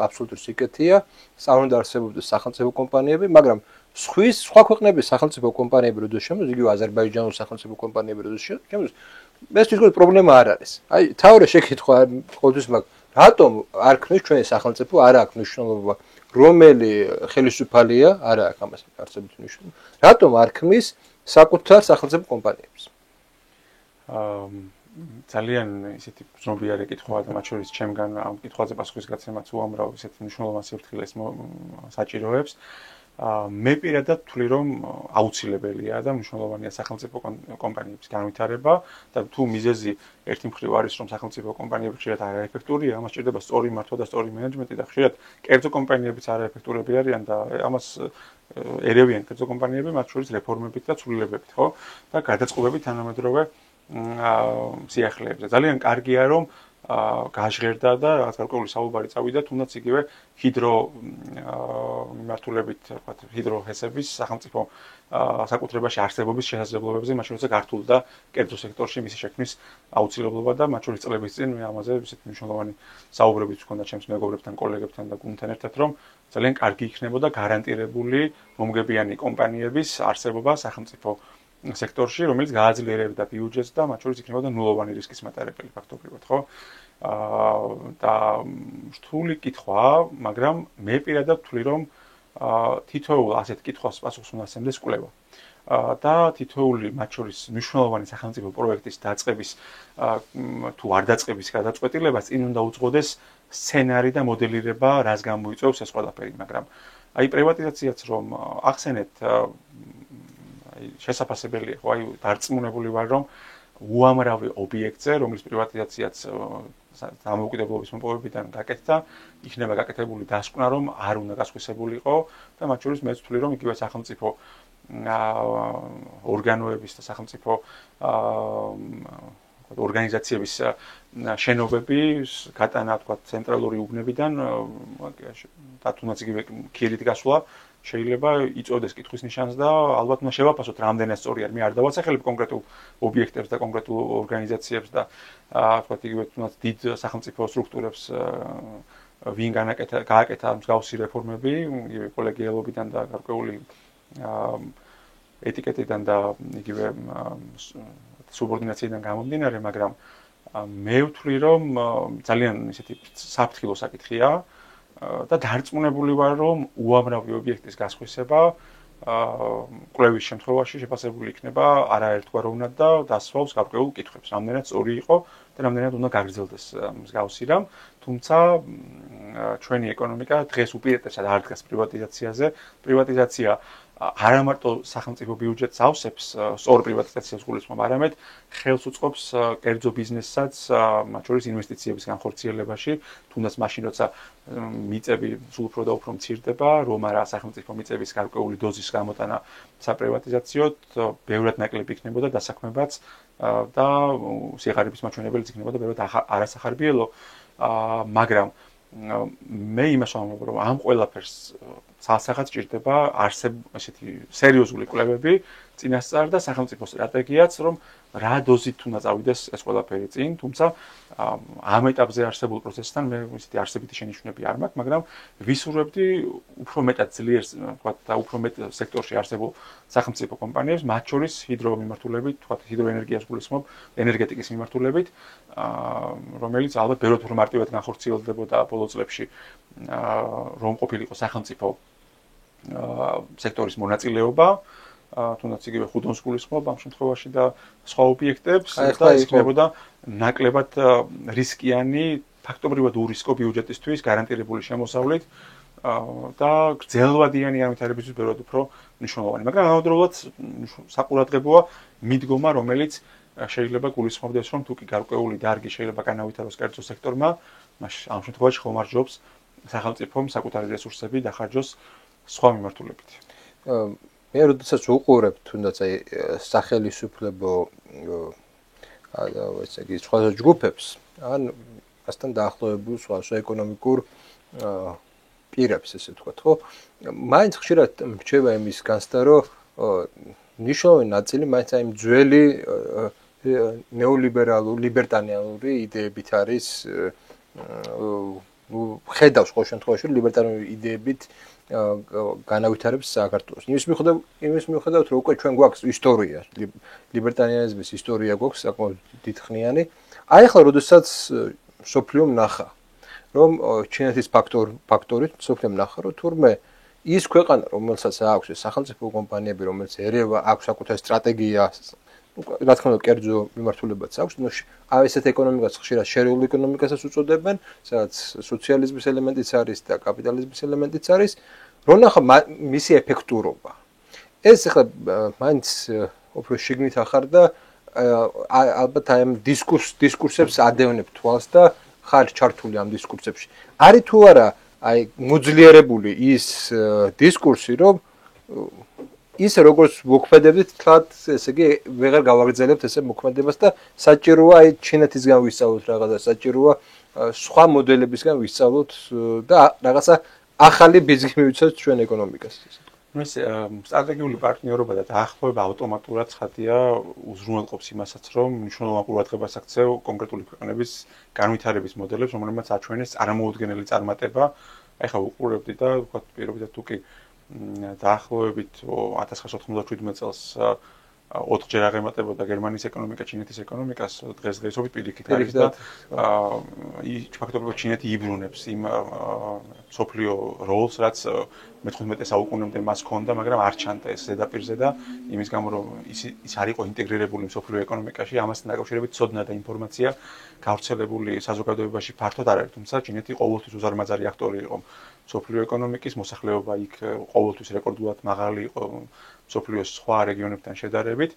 აბსოლუტური სიკეთეა, სწავლენ და არსებობდეს სახელმწიფო კომპანიები, მაგრამ სხვა ქვეყნების სახელმწიფო კომპანიები როდესაც შემოდის, იგივე აზერბაიჯანული სახელმწიფო კომპანიები როდესაც შემოდის, ეს თვითონ პრობლემა არ არის. აი, თავი შეკითხვა ყოველთვის მაგ რატომ არ ქნის ჩვენი სახელმწიფო, არ აქვს მნიშვნელობა, რომელი ხელისუფალია, არ აქვს ამას არცებითი მნიშვნელობა. რატომ არ ქნის საკუთარ სახელმწიფო კომპანიებს? ძალიან ისეთი ზნობიარე კითხვაა და მათ შორის ჩემგან ამ კითხვაზე პასუხის გაცემაც უამრავ ისეთ მნიშვნელოვან სიფრთხილეს საჭიროებს. მე პირადად ვთვლი, რომ აუცილებელია და მნიშვნელოვანია სახელმწიფო კომპანიების განვითარება და თუ მიზეზი ერთი მხრივ არის, რომ სახელმწიფო კომპანიები ხშირად არაეფექტურია, ამას სჭირდება სწორი მართვა და სწორი მენეჯმენტი და ხშირად კერძო კომპანიებიც არაეფექტურები არიან და ამას ერევიან კერძო კომპანიები, მათ შორის რეფორმებით და ცვლილებებით, ხო? და გადაწყობებით თანამედროვე სიახლეებზე. ძალიან კარგია, რომ გაჟღერდა და რაღაც გარკვეული საუბარი წავიდა, თუნდაც იგივე ჰიდრო მიმართულებით, ვთქვათ, ჰიდროჰესების სახელმწიფო საკუთრებაში არსებობის შესაძლებლობებზე, მათ შორის გართულ და კერძო სექტორში მისი შექმნის აუცილებლობა და მათ შორის წლების წინ მე ამაზე ისეთი მნიშვნელოვანი საუბრებიც ჰქონდა ჩემს მეგობრებთან, კოლეგებთან და გუნდთან ერთად, რომ ძალიან კარგი იქნებოდა გარანტირებული მომგებიანი კომპანიების არსებობა სახელმწიფო სექტორში, რომელიც გააძლიერებდა ბიუჯეტს და მათ შორის იქნებოდა ნულოვანი რისკის მატარებელი ფაქტობრივად, ხო? და რთული კითხვაა, მაგრამ მე პირადად ვთვლი, რომ თითოეულ ასეთ კითხვას პასუხს უნდა ასცემდეს კვლევა. და თითოეული მათ შორის მნიშვნელოვანი სახელმწიფო პროექტის დაწყების თუ არ დაწყების გადაწყვეტილებას წინ უნდა უძღოდეს სცენარი და მოდელირება, რას გამოიწვევს ეს ყველაფერი, მაგრამ აი პრივატიზაციაც რომ ახსენეთ შესაძლებელია, ხო, აი დარწმუნებული ვარ, რომ უამრავი ობიექტზე, რომლის პრივატიზაციაც დამოუკიდებლობის მოპოვებიდან გაკეთდა, იქნება გაკეთებული დასკვნა, რომ არ უნდა გასხვისებულიყო და მათ შორის მეც ვთვლი, რომ იგივე სახელმწიფო ორგანოების და სახელმწიფო ორგანიზაციების შენობები გატანა, თქვა, ცენტრალური უბნებიდან და თუნდაც იგივე ქირით გასვლა შეიძლება იწოდეს კითხვის ნიშანს და ალბათ უნდა შევაფასოთ რამდენად სწორი არის. მე არ დავასახელებ კონკრეტულ ობიექტებს და კონკრეტულ ორგანიზაციებს და თქვა იგივე თუნდაც დიდ სახელმწიფო სტრუქტურებს ვინ გააკეთა მსგავსი რეფორმები, იგივე კოლეგიალობიდან და გარკვეული ეტიკეტიდან და იგივე სუბორდინაციიდან გამომდინარე, მაგრამ მე ვთვლი, რომ ძალიან ისეთი საფრთხილო საკითხია და დარწმუნებული ვარ, რომ უამრავი ობიექტის გასხვისება კვლევის შემთხვევაში შეფასებული იქნება არაერთგვაროვნად და დასვავს გარკვეულ კითხვებს, რამდენად სწორი იყო და რამდენად უნდა გაგრძელდეს მსგავსი რამ, თუმცა ჩვენი ეკონომიკა დღეს უპირატესად არ დგას პრივატიზაციაზე. პრივატიზაცია არა მარტო სახელმწიფო ბიუჯეტს ავსებს სწორ პრივატიზაციას გულისხმობ, არამედ ხელს უწყობს კერძო ბიზნესსაც, მათ შორის ინვესტიციების განხორციელებაში, თუნდაც მაშინ, როცა მიწები სულ უფრო და უფრო მცირდება, რომ არა სახელმწიფო მიწების გარკვეული დოზის გამოტანა საპრივატიზაციოდ, ბევრად ნაკლები იქნებოდა დასაქმებაც და სიღარიბის მაჩვენებელიც იქნებოდა ბევრად არასახარბიელო, მაგრამ მე იმას ვამბობ, რომ ამ ყველაფერს ცალსახად ჭირდება ესეთი სერიოზული კვლევები წინასწარ და სახელმწიფო სტრატეგიაც, რომ რა დოზით უნდა წავიდეს ეს ყველაფერი წინ, თუმცა ამ ეტაპზე არსებულ პროცესთან მე ისეთი არსებითი შენიშვნები არ მაქვს, მაგრამ ვისურვებდი უფრო მეტად ძლიერს, ვთქვათ, და უფრო მეტ სექტორში არსებულ სახელმწიფო კომპანიებს, მათ შორის ჰიდრომიმართულებით, ვთქვათ, ჰიდროენერგიას გულისხმობ, ენერგეტიკის მიმართულებით, რომელიც ალბათ ბევრად უფრო მარტივად განხორციელდებოდა ბოლო წლებში, რომ ყოფილიყო სახელმწიფო სექტორის მონაწილეობა, თუნდაც იგივე ხუდონს გულისხმობ ამ შემთხვევაში და სხვა ობიექტებს და იქნებოდა ნაკლებად რისკიანი, ფაქტობრივად ურისკო ბიუჯეტისთვის გარანტირებული შემოსავლით და გრძელვადიანი განვითარებისთვის ბევრად უფრო მნიშვნელოვანი. მაგრამ ამავდროულად საყურადღებოა მიდგომა, რომელიც შეიძლება გულისხმობდეს, რომ თუ კი გარკვეული დარგი შეიძლება განავითაროს კერძო სექტორმა, ამ შემთხვევაში ხომ არ ჯობს სახელმწიფომ საკუთარი რესურსები დახარჯოს სხვა მიმართულებით. მე როდესაც უყურებ თუნდაც აი სახელისუფლებო ესე იგი სხვა ჯგუფებს, ან ასთან დაახლოებულ სხვა ეკონომიკურ პირებს, ესე ვთქვათ, ხო? მაინც ხშირად მრჩება იმის განცდა, რომ მნიშვნელოვანი ნაწილი მაინც აი ძველი ნეოლიბერალური, ლიბერტანიანური იდეებით არის ხედავს ყოველ შემთხვევაში ლიბერტანული იდეებით განავითარებს საქართველოს. იმის მიუხედავად რომ უკვე ჩვენ გვაქვს ისტორია, ლიბერტანიანიზმის ისტორია გვაქვს საკმაოდ დიდხნიანი. აი ახლა როდესაც სოფლიომ ნახა რომ ჩინეთის ფაქტორით სოფლიომ ნახა რომ თურმე ის ქვეყანა რომელსაც აქვს სახელმწიფო კომპანიები რომელიც ერევა აქვს საკუთარი სტრატეგია რა თქმა უნდა კერძო მიმართულებაც აქვს ნუ ესეთ ეკონომიკას ხშირად შერეულ ეკონომიკასაც უწოდებენ სადაც სოციალიზმის ელემენტიც არის და კაპიტალიზმის ელემენტიც არის რომ ნახა მისი ეფექტურობა ეს ახლა მაინც უფრო შიგნით ახარ და ალბათ აი ამ დისკურსებს ადევნებ თვალს და ხარ ჩართული ამ დისკურსებში არის თუ არა აი მოძლიერებული ის დისკურსი რომ ის როგორც მოქმედებდით თლად ესე იგი ვეღარ გავაგრძელებთ ესე მოქმედებას და საჭიროა აი ჩინეთისგან ვისწავლოთ რაღაცა საჭიროა სხვა მოდელებისგან ვისწავლოთ და რაღაცა ახალი ბიზნესი მივიცოთ ჩვენ ეკონომიკას ეს სტრატეგიული პარტნიორობა და დაახლოება ავტომატურად ხადია უზრუნველყოფს იმასაც რომ მნიშვნელოვან ყურადღებას აქცევ კონკრეტული ქვეყნების განვითარების მოდელებს რომელმაც აჩვენეს წარმოუდგენელი წარმატება აი ხა უყურებდი და ვთქვათ პირობითად თუ კი დაახლოებით 1997 წელს 4-ჯერ აღემატებოდა გერმანიის ეკონომიკა ჩინეთის ეკონომიკას დღესდღეობით პირიქით არის და ფაქტობრივად ჩინეთი იბრუნებს იმ სოფლიო როლს რაც მე-15 საუკუნემდე მას ჰქონდა მაგრამ არ ჩანდა ეს ზედაპირზე და იმის გამო რომ ის არ იყო ინტეგრირებული სოფლიო ეკონომიკაში ამასთან დაკავშირებით ცოდნა და ინფორმაცია გავრცელებული საზოგადოებაში ფართოდ არ არის თუმცა ჩინეთი ყოველთვის უზარმაზარი აქტორი იყო სოფლიო ეკონომიკის მოსახლეობა იქ ყოველთვის რეკორდულად მაღალი იყო სოფლიოს სხვა რეგიონებთან შედარებით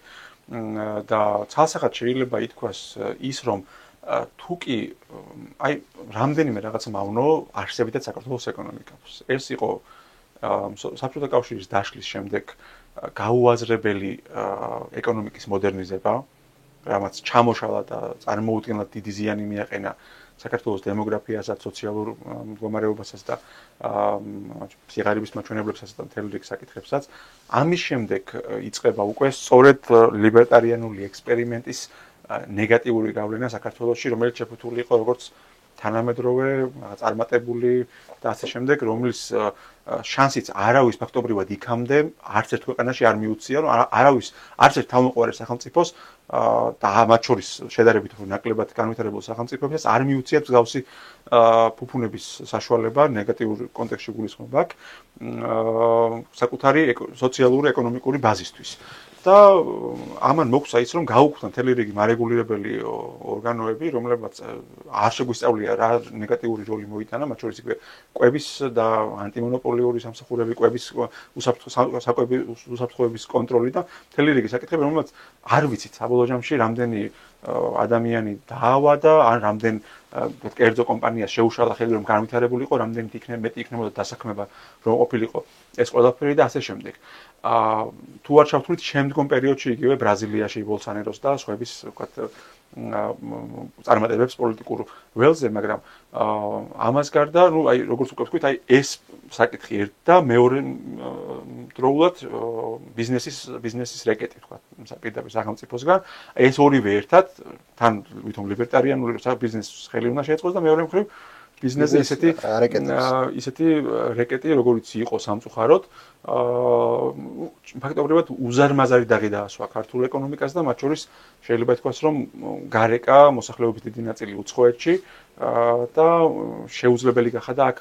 და ცალსახად შეიძლება ითქვას ის რომ თუ კი აი რამდენიმე რაღაცა მავნო არსებითად საქართველოს ეკონომიკას ეს იყო საბჭოთა კავშირის დაშლის შემდეგ გაუაზრებელი ეკონომიკის მოდერნიზება რამაც ჩამოშალა და წარმოუდგენლად დიდი ზიანი მიაყენა საქართველოს დემოგრაფიასაც, სოციალურ მდგომარეობასაც და სიღარიბის მაჩვენებლებსაც და მთელ რიგ საკითხებსაც. ამის შემდეგ იწყება უკვე სწორედ ლიბერტარიანული ექსპერიმენტის ნეგატიური გავლენა საქართველოში, რომელიც შეფუთული იყო როგორც თანამედროვე, წარმატებული და ასე შემდეგ, რომლის შანსიც არავის ფაქტობრივად იქამდე არც ერთ ქვეყანაში არ მიუცია, რომ არავის არც ერთ თავმოყარე სახელმწიფოს და მათ შორის შედარებით ნაკლებად განვითარებულ სახელმწიფოებს არ მიუციათ მსგავსი ფუფუნების საშუალება ნეგატიურ კონტექსტში გულისხმობ აქ საკუთარი სოციალური ეკონომიკური ბაზისთვის. და ამან მოგვცა ის რომ გაუქმდა მთელი რიგი მარეგულირებელი ორგანოები, რომლებიც არ შეგვისწავლია რა ნეგატიური როლი მოიტანა, მათ შორის ისე კვების და ანტიმონოპოლიური სამსახურები, კვების უსაფრთხოების კონტროლი და მთელი რიგი საკითხები, რომლებიც არ ვიცით საბოლოო ჯამში რამდენი ადამიანი დაავადა, ან რამდენ კერძო კომპანიას შეუშალა ხელი რომ განვითარებულიყო, რამდენი მეტი იქნებოდა დასაქმება რომ ყოფილიყო ეს ყველაფერი და ასე შემდეგ. თუ არ ჩავთვლით შემდგომ პერიოდში იგივე ბრაზილიაში ბოლსონაროს და სხვების ვთქვათ წარმატებებს პოლიტიკურ ველზე, მაგრამ ამას გარდა, ну, აი როგორც უკვე ვთქვით, აი ეს საკითხი ერთ და მეორე დროულად ბიზნესის რეკეტი ვთქვათ, პირდაპირ სახელმწიფოსგან, ეს ორივე ერთად თან ვითომ ლიბერტარიანული ბიზნესის ხელი უნდა შეეწყოს და მეორე მხრივ ბიზნესი ისეთი რეკეტი, როგორიც იყო სამწუხაროდ, ფაქტობრივად უზარმაზარი დაღი დაასვა ქართულ ეკონომიკას და მათ შორის შეიძლება ითქვას, რომ გარეკა მოსახლეობის დიდი ნაწილი უცხოეთში და შეუძლებელი გახადა აქ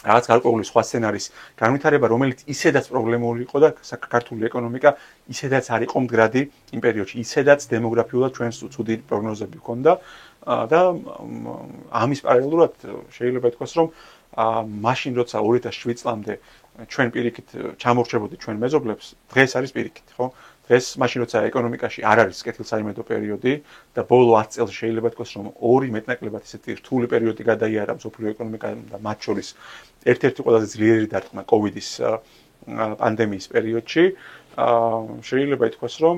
რაღაც გარკვეული სხვა სცენარის განვითარება, რომელიც ისედაც პრობლემური იყო და ქართული ეკონომიკა ისედაც არ იყო მდგრადი იმ პერიოდში, ისედაც დემოგრაფიულად ჩვენს უცუდი პროგნოზები ჰქონდა და ამის პარალელურად შეიძლება ითქვას, რომ მაშინ როცა 2007 წლამდე ჩვენ პირიქით ჩამორჩებოდი ჩვენ მეზობლებს, დღეს არის პირიქით, ხო? დღეს მაშინ როცა ეკონომიკაში არ არის კეთილსაიმედო პერიოდი და ბოლო 10 წელს შეიძლება ითქვას, რომ ორი მეტნაკლებად ისეთი რთული პერიოდი გადაიარა მსოფლიო ეკონომიკამ და მათ შორის ერთ-ერთი ყველაზე ძლიერი დარტყმა კოვიდის პანდემიის პერიოდში, შეიძლება ითქვას, რომ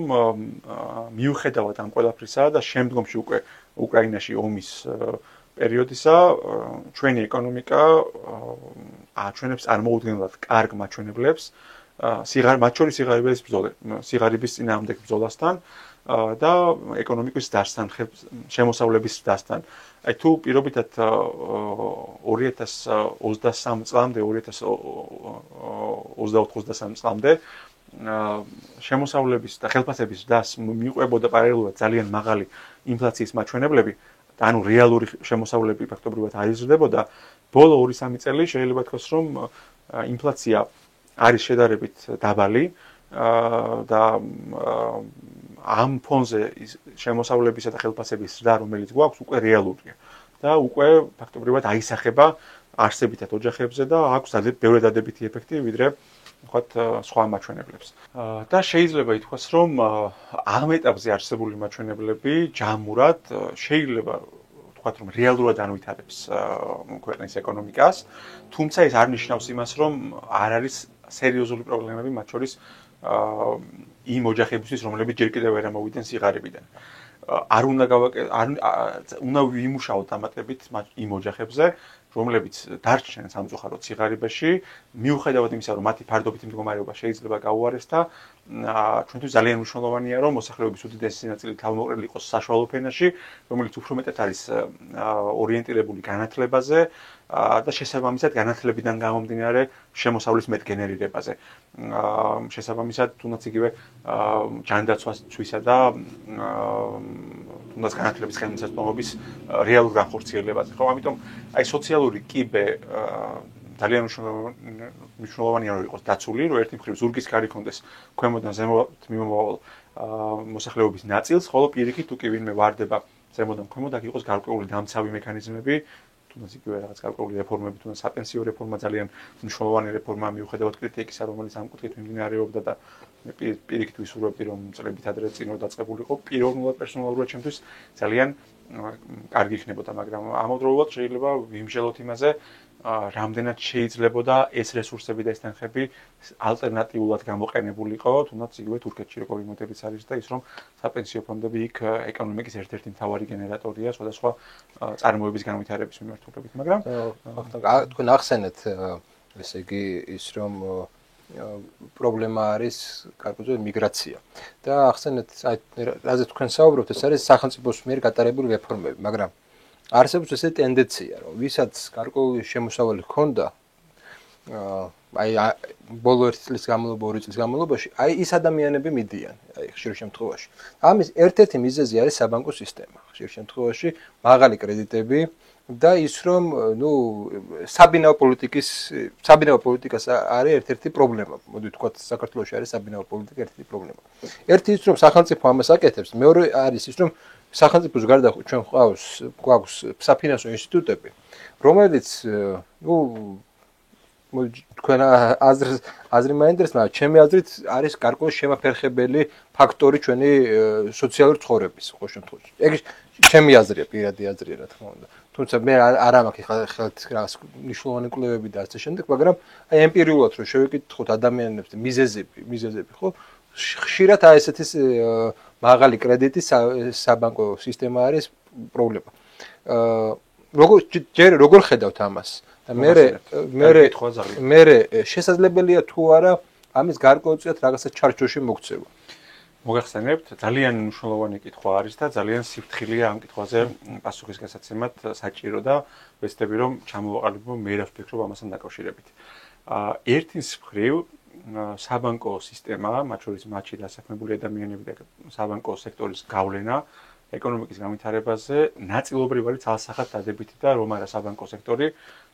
მიუხედავად ამ ყველაფრისა და შემდგომში უკვე უკრაინაში ომის პერიოდისა ჩვენი ეკონომიკა აჩვენებს წარმოუდგენლად კარგ მაჩვენებლებს მათ შორის სიღარიბის წინააღმდეგ ბრძოლასთან და ეკონომიკის დასთან, შემოსავლების დასთან. Აი თუ პირობითად 2023 წლამდე, 2022-23 წლამდე შემოსავლების და ხელფასების დას მიყვებოდა პარალელურად ძალიან მაღალი ინფლაციის მაჩვენებლები, ანუ რეალური შემოსავლები ფაქტობრივად არ იზრდებოდა. ბოლო 2-3 წელი შეიძლება თქვას, რომ ინფლაცია არის შედარებით დაბალი და ამ ფონზე შემოსავლებისა და ხელფასების ზრდა, რომელიც გვაქვს, უკვე რეალურია და უკვე ფაქტობრივად აისახება არსებითად ოჯახებზე და აქვს ბევრი დადებითი ეფექტი, ვიდრე ვთქვათ სხვა მაჩვენებლებს. და შეიძლება ითქვას, რომ ამ ეტაპზე არსებული მაჩვენებლები ჯამურად შეიძლება ვთქვათ, რომ რეალურად ანვითარებს ქვეყნის ეკონომიკას, თუმცა ეს არ ნიშნავს იმას, რომ არ არის სერიოზული პრობლემები, მათ შორის იმ ოჯახებისთვის, რომლებიც ჯერ კიდევ ვერ ამოვიდნენ სიღარიბიდან. არ უნდა ვიმუშაოთ ამატებით იმ ოჯახებზე, რომლებიც დარჩნენ სამწუხაროდ სიღარიბეში, მიუხედავად იმისა, რომ მათი ფარდობითი მდგომარეობა შეიძლება გაუარეს და ჩვენთვის ძალიან მნიშვნელოვანია, რომ მოსახლეობის უდიდესი ნაწილი თავმოყრილი იყოს საშუალო ფენაში, რომელიც უფრო მეტად არის ორიენტირებული განათლებაზე და შესაბამისად განათლებიდან გამომდინარე შემოსავლის მეტ გენერირებაზე. შესაბამისად, თუნდაც იგივე ჯანდაცვასთვისა და თუნდაც განათლების ხელმისაწვდომობის რეალურ განხორციელებაზე. ხო, ამიტომ აი სოციალური კიბე ძალიან მნიშვნელოვანია რომ იყოს დაცული, რომ ერთი მხრივ ზურგის კარი ქონდეს ქვემოდან ზემოთ მიმომავალ მოსახლეობის ნაწილს, ხოლო პირიქით თუ კი ვინმე ვარდება ზემოდან ქვემოთ, აქ იყოს გარკვეული დამცავი მექანიზმები, თუნდაც იგივე რაღაც გარკვეული რეფორმები, თუნდაც საპენსიო რეფორმა ძალიან მნიშვნელოვანი რეფორმაა მიუხედავად კრიტიკისა, რომელიც ამ კუთხით მიმდინარეობდა და პირიქით ვისურვებდი, რომ წლებით ადრე წინო დაწყებულიყო. პიროვნულად პერსონალურად ჩემთვის ძალიან კარგი იქნებოდა, მაგრამ ამავდროულად შეიძლება ვიმსჯელოთ იმაზე, რამდენად შეიძლებოდა ეს რესურსები და ეს თანხები ალტერნატიულად გამოყენებულიყო, თუნდაც იგივე თურქეთში როგორი მოდელიც არის და ის რომ საპენსიო ფონდები იქ ეკონომიკის ერთ-ერთი მთავარი გენერატორია სხვადასხვა წარმოების განვითარების მიმართულებით, მაგრამ თქვენ ახსენეთ ესე იგი ის რომ პრობლემა არის კარგად მიგრაცია და ახსენეთ აი რაზე თქვენ საუბრობთ ეს არის სახელმწიფოს მიერ გატარებული რეფორმები, მაგრამ არსებობს ესე ტენდენცია, რომ ვისაც გარკვეული შემოსავალი ჰქონდა აი ბოლო 1 წლის განმავლობაში, 2 წლის განმავლობაში, აი ის ადამიანები მიდიან, აი ხშირ შემთხვევაში. ამის ერთ-ერთი მიზეზი არის საბანკო სისტემა. ხშირ შემთხვევაში მაღალი კრედიტები და ის რომ ნუ საბინაო პოლიტიკას არის ერთ-ერთი პრობლემა. მოდი ვთქვათ, საქართველოში არის საბინაო პოლიტიკა ერთ-ერთი პრობლემა. ერთი ის რომ სახელმწიფო ამას აკეთებს, მეორე არის ის რომ სახელმწიფოს გარდა ჩვენ გვაქვს საფინანსო ინსტიტუტები, რომელიც ნუ თქვენ აზრი მაინტერესებს, მაგრამ ჩემი აზრით არის გარკვეული შემაფერხებელი ფაქტორი ჩვენი სოციალური ცხოვრების ხო შემთხვევაში. ეგ ჩემი აზრია, პირადი აზრია რა თქმა უნდა. თუმცა მე არ ამაქვს ხელთ რაღაც მნიშვნელოვანი კვლევები და ასე შემდეგ, მაგრამ აი ემპირიულად რომ შევეკითხოთ ადამიანებს მიზეზები ხო ხშირად აი ესეთი მაღალი კრედიტი საბანკო სისტემა არის პრობლემა. როგორ ხედავთ ამას? და მე შესაძლებელია თუ არა ამის გარკვეულწილად რაღაცა ჩარჩოში მოქცევა. მოგახსენებთ, ძალიან მნიშვნელოვანი კითხვა არის და ძალიან სიფრთხილეა ამ კითხვაზე პასუხის გასაცემად საჭირო და ვეცდები რომ ჩამოვაყალიბო მე რა ვფიქრობ ამასთან დაკავშირებით. ერთი მხრივ საბანკო სისტემა, მათ შორის მათში დასაქმებული ადამიანები და საბანკო სექტორის გავლენა ეკონომიკის განვითარებაზე ნაწილობრივ არის ძალსახად დადებითი და რომ არა საბანკო სექტორი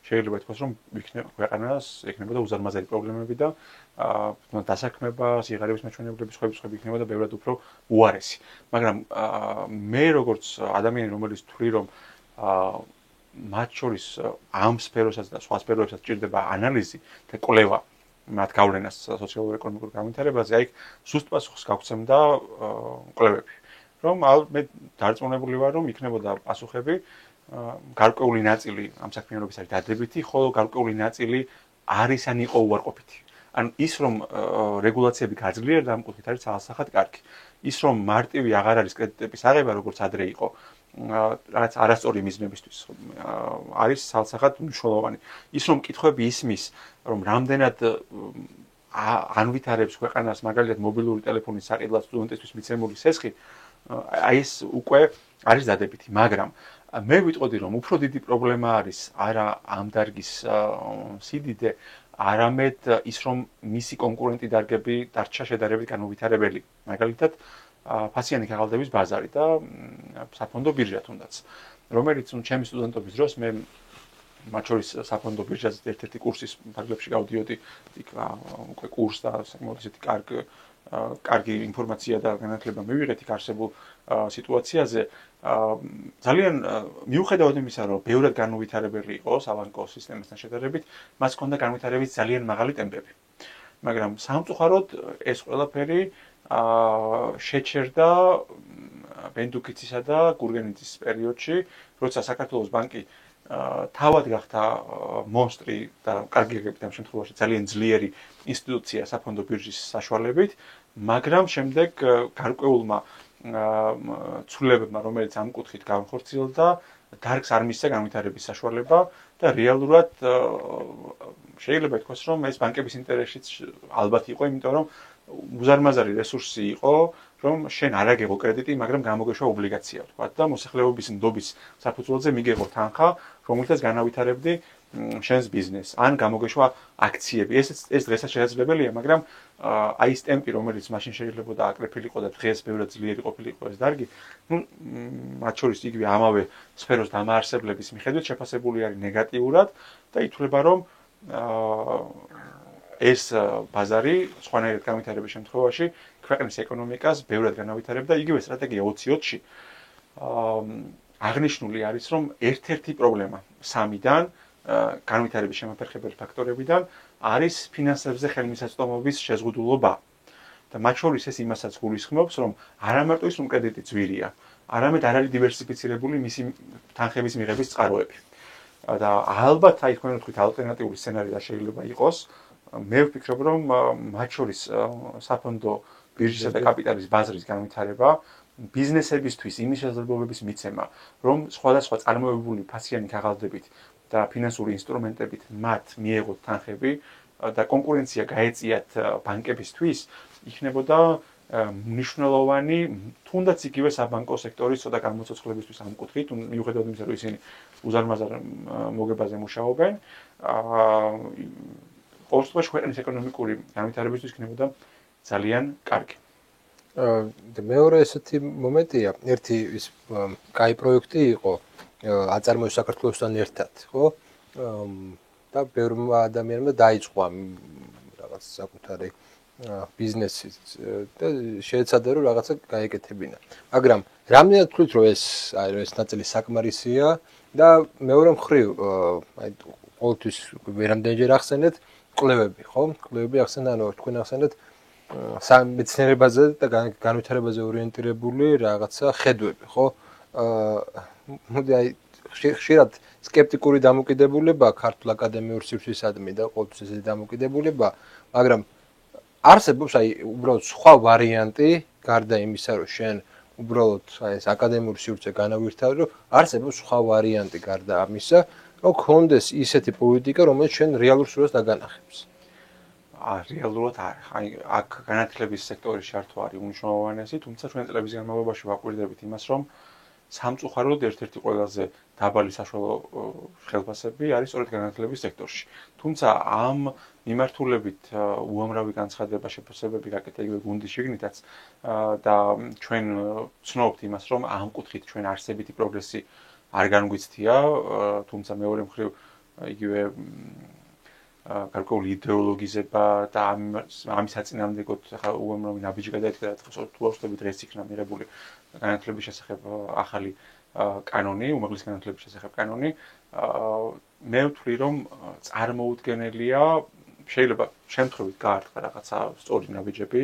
შეიძლება ითქვას რომ ქვეყანას ექნებოდა უზარმაზარი პრობლემები და დასაქმება, სიღარიბის მაჩვენებლების სხვები იქნებოდა ბევრად უფრო უარესი. მაგრამ მე როგორც ადამიანი რომელიც ვთვლი რომ მათ შორის ამ სფეროსაც და სხვა სფეროებსაც ჭირდება ანალიზი და კვლევა მათ გავლენას სოციალურ-ეკონომიკურ განვითარებაზე, აი ზუსტ პასუხს გაგვცემდა კვლევები. რომ მე დარწმუნებული ვარ, რომ იქნებოდა პასუხები გარკვეული ნაწილი ამ საქმიანობის არის დადებითი, ხოლო გარკვეული ნაწილი არის ან იყო უარყოფითი. ანუ ის რომ რეგულაციები გაძლიერდა ამ კუთხით არის ძალსახად კარგი. ის რომ მარტივი აღარ არის კრედიტების აღება, როგორც ადრე იყო, რაც არასწორი მიზნებისთვის არის ძალსახად მნიშვნელოვანი. ის რომ კითხვები ისმის, რომ რამდენად ანვითარებს ქვეყანას მაგალითად მობილური ტელეფონის საყიდლად სტუდენტისთვის მიცემული სესხი, აი ეს უკვე არის დადებითი, მაგრამ მე ვიტყოდი რომ უფრო დიდი პრობლემა არის არა ამ დარგის სიდიდე, არამედ ის რომ მისი კონკურენტი დარგები დარჩა შედარებით განუვითარებელი. მაგალითად, ფასიანი ქაღალდების ბაზარი და საფონდო ბირჟა თუნდაც, რომელიც ჩემი სტუდენტობის დროს მე მათ შორის საფონდო ბირჟაზე ერთ-ერთი კურსის ფარგლებში გავდიოდი, იქ უკვე კურს და საკმაოდ ისეთი კარგი ინფორმაცია და განათლება მივიღეთ იქ არსებულ სიტუაციაზე. ძალიან მიუხედავად იმისა, რომ ბევრად განუვითარებელი იყო საბანკო სისტემასთან შედარებით, მას ჰქონდა განვითარების ძალიან მაღალი ტემპები. მაგრამ სამწუხაროდ ეს ყველაფერი შეჩერდა ბენდუკიცისა და გურგენიძის პერიოდში, როცა საქართველოს ბანკი თავად გახდა მონსტრი და კარგი ეგრეთ ამ შემთხვევაში ძალიან ძლიერი ინსტიტუცია საფონდო ბირჟის საშუალებით, მაგრამ შემდეგ გარკვეულმა ცვლილებებმა, რომელიც ამ კუთხით განხორციელდა, დარგს არ მისცა განვითარების საშუალება და რეალურად შეიძლება ითქვას, რომ ეს ბანკების ინტერესშიც ალბათ იყო, იმიტომ რომ უზარმაზარი რესურსი იყო, რომ შენ არ აგიღო კრედიტი, მაგრამ გამოგეშვა ობლიგაცია, ვთქვათ, და მოსახლეობის ნდობის საფუძველზე მიგიღო თანხა, რომელთაც განავითარებდი შენს ბიზნესს, ან გამოგეშვა აქციები. ეს დღესაც შესაძლებელია, მაგრამ აი ეს ტემპი, რომელიც მაშინ შეიძლება და აკრეფილიყო და დღეს ბევრად ძლიერი ყოფილიყო ეს დარგი, მათ შორის იგივე ამავე სფეროს დამაარსებლების მიხედვით შეფასებული არის ნეგატიურად და ითვლება, რომ ეს ბაზარი სხვანაირად განვითარების შემთხვევაში ქვეყნის ეკონომიკას ბევრად განავითარებდა. იგივე სტრატეგია 2020-ში აღნიშნული არის, რომ ერთ-ერთი პრობლემა 3-დან განვითარების შემაფერხებელი ფაქტორებიდან არის ფინანსებზე ხელმისაწვდომობის შეზღუდულობა. და მათ შორის ეს იმასაც გულისხმობს, რომ არა მარტო ის რომ კრედიტი ძვირია, არამედ არ არის დივერსიფიცირებული მისი თანხების მიღების წყაროები. და ალბათ აი თქვენ ვთქვით ალტერნატიული სცენარი და შეიძლება იყოს. მე ვფიქრობ, რომ მათ შორის საფონდო ბირჟისა და კაპიტალის ბაზრის განვითარება ბიზნესებისთვის იმის შესაძლებლობების მიცემა, რომ სხვადასხვა წარმოებული ფასიანი ქაღალდებით და ფინანსური ინსტრუმენტებით მათ მიეღოთ თანხები და კონკურენცია გაეწიათ ბანკებისთვის, იქნებოდა მნიშვნელოვანი, თუნდაც იგივე საბანკო სექტორის ცოტა გამოცოცხლებისთვის ამ კუთხით, მიუხედავად იმისა, რომ ისინი უზარმაზარ მოგებაზე მუშაობენ, ყოველ შემთხვევაში ქვეყნის ეკონომიკური განვითარებისთვის იქნებოდა ძალიან კარგი. მეორე ესეთი მომენტია, ერთი ის კაი პროექტი იყო, აწარმოეს საქართველოსთან ერთად, ხო? და ბევრმა ადამიანმა დაიწყო რაღაც საკუთარი ბიზნესი და შეეცადა რომ რაღაცა გაეკეთებინა. მაგრამ რამდენად ვთქვით, რომ ეს ნაწილი საკმარისია და მეორე მხრივ, აი ყოველთვის ვერამდენჯერ ახსენეთ კვლევები, ხო? კვლევები ახსენეთ, ანუ თქვენ ახსენეთ სამეცნიერებაზე და განვითარებაზე ორიენტირებული რაღაცა ხედვები, ხო? მოდი აი ხშირად სკეპტიკური დამოკიდებულება ქართულ აკადემიურ სივრცისადმი და ყოველთვის ესეთი დამოკიდებულება, მაგრამ არსებობს აი უბრალოდ სხვა ვარიანტი, გარდა იმისა, რომ შენ უბრალოდ აი ეს აკადემიურ სივრცე განავითარო, რომ არსებობს სხვა ვარიანტი გარდა ამისა, რომ გქონდეს ისეთი პოლიტიკა, რომელიც შენ რეალურ სურათს დაგანახებს. რეალურად არ. აი აქ განათლების სექტორის ჩართვა არის უმნიშვნელოვანესი, თუმცა ჩვენ წლების განმავლობაში ვაკვირდებით იმას, რომ სამწუხაროდ ერთ-ერთი ყველაზე დაბალი საშუალო ხელფასები არის სწორედ განათლების სექტორში. თუმცა ამ მიმართულებით უამრავი განცხადება შეფასებები გაკეთა იგივე გუნდის შიგნითაც და ჩვენ ვცნობთ იმას, რომ ამ კუთხით ჩვენ არსებითი პროგრესი არ განგვიცდია, თუმცა მეორე მხრივ იგივე გარკვეული იდეოლოგიზება და ამის საწინააღმდეგოდ ახლა უამრავი ნაბიჯი გადაედგა და თუ ავსწრებით დღეს იქნა მიღებული განათლების შესახებ ახალი კანონი, უმაღლესი განათლების შესახებ კანონი. მე ვთვლი, რომ წარმოუდგენელია, შეიძლება შემთხვევით გაარტყა რაღაცა სწორი ნაბიჯები,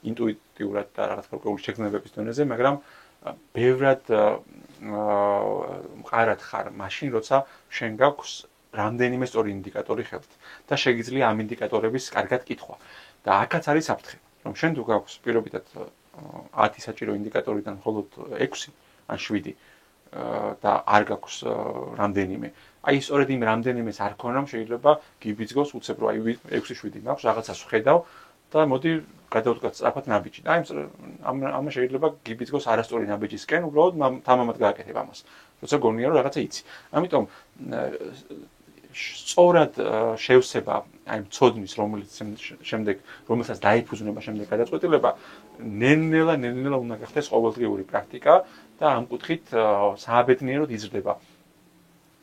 ინტუიტიურად და რაღაც გარკვეული შეგრძნებების დონეზე, მაგრამ ბევრად მყარად ხარ მაშინ, როცა შენ გაქვს რამდენიმე სწორი ინდიკატორი ხელთ და შეგიძლია ამ ინდიკატორების კარგად კითხვა. და აქაც არის საფრთხე, რომ შენ თუ გაქვს პირობითად 10 საჭირო ინდიკატორიდან მხოლოდ 6 ან 7 და არ გაქვს რამდენიმე. აი სწორედ იმ რამდენიმეს არ ქონამ შეიძლება გიბიძგოს უცებ რო აი 6-7 მაქვს რაღაცას ვხედავ და მოდი გადავდგათ სწრაფად ნაბიჯი. და ამ შეიძლება გიბიძგოს არასწორი ნაბიჯისკენ, უბრალოდ თამამად გააკეთებ ამას. როცა გონია რომ რაღაცა იცი. ამიტომ სწორად შევსება აი მწოდნის რომელსაც დაიფუძნება შემდეგ გადაწყვეტილება ნელ-ნელა უნდა გახდეს ყოველდღიური პრაქტიკა და ამ კუთხით სააბედნიეროდ იზრდება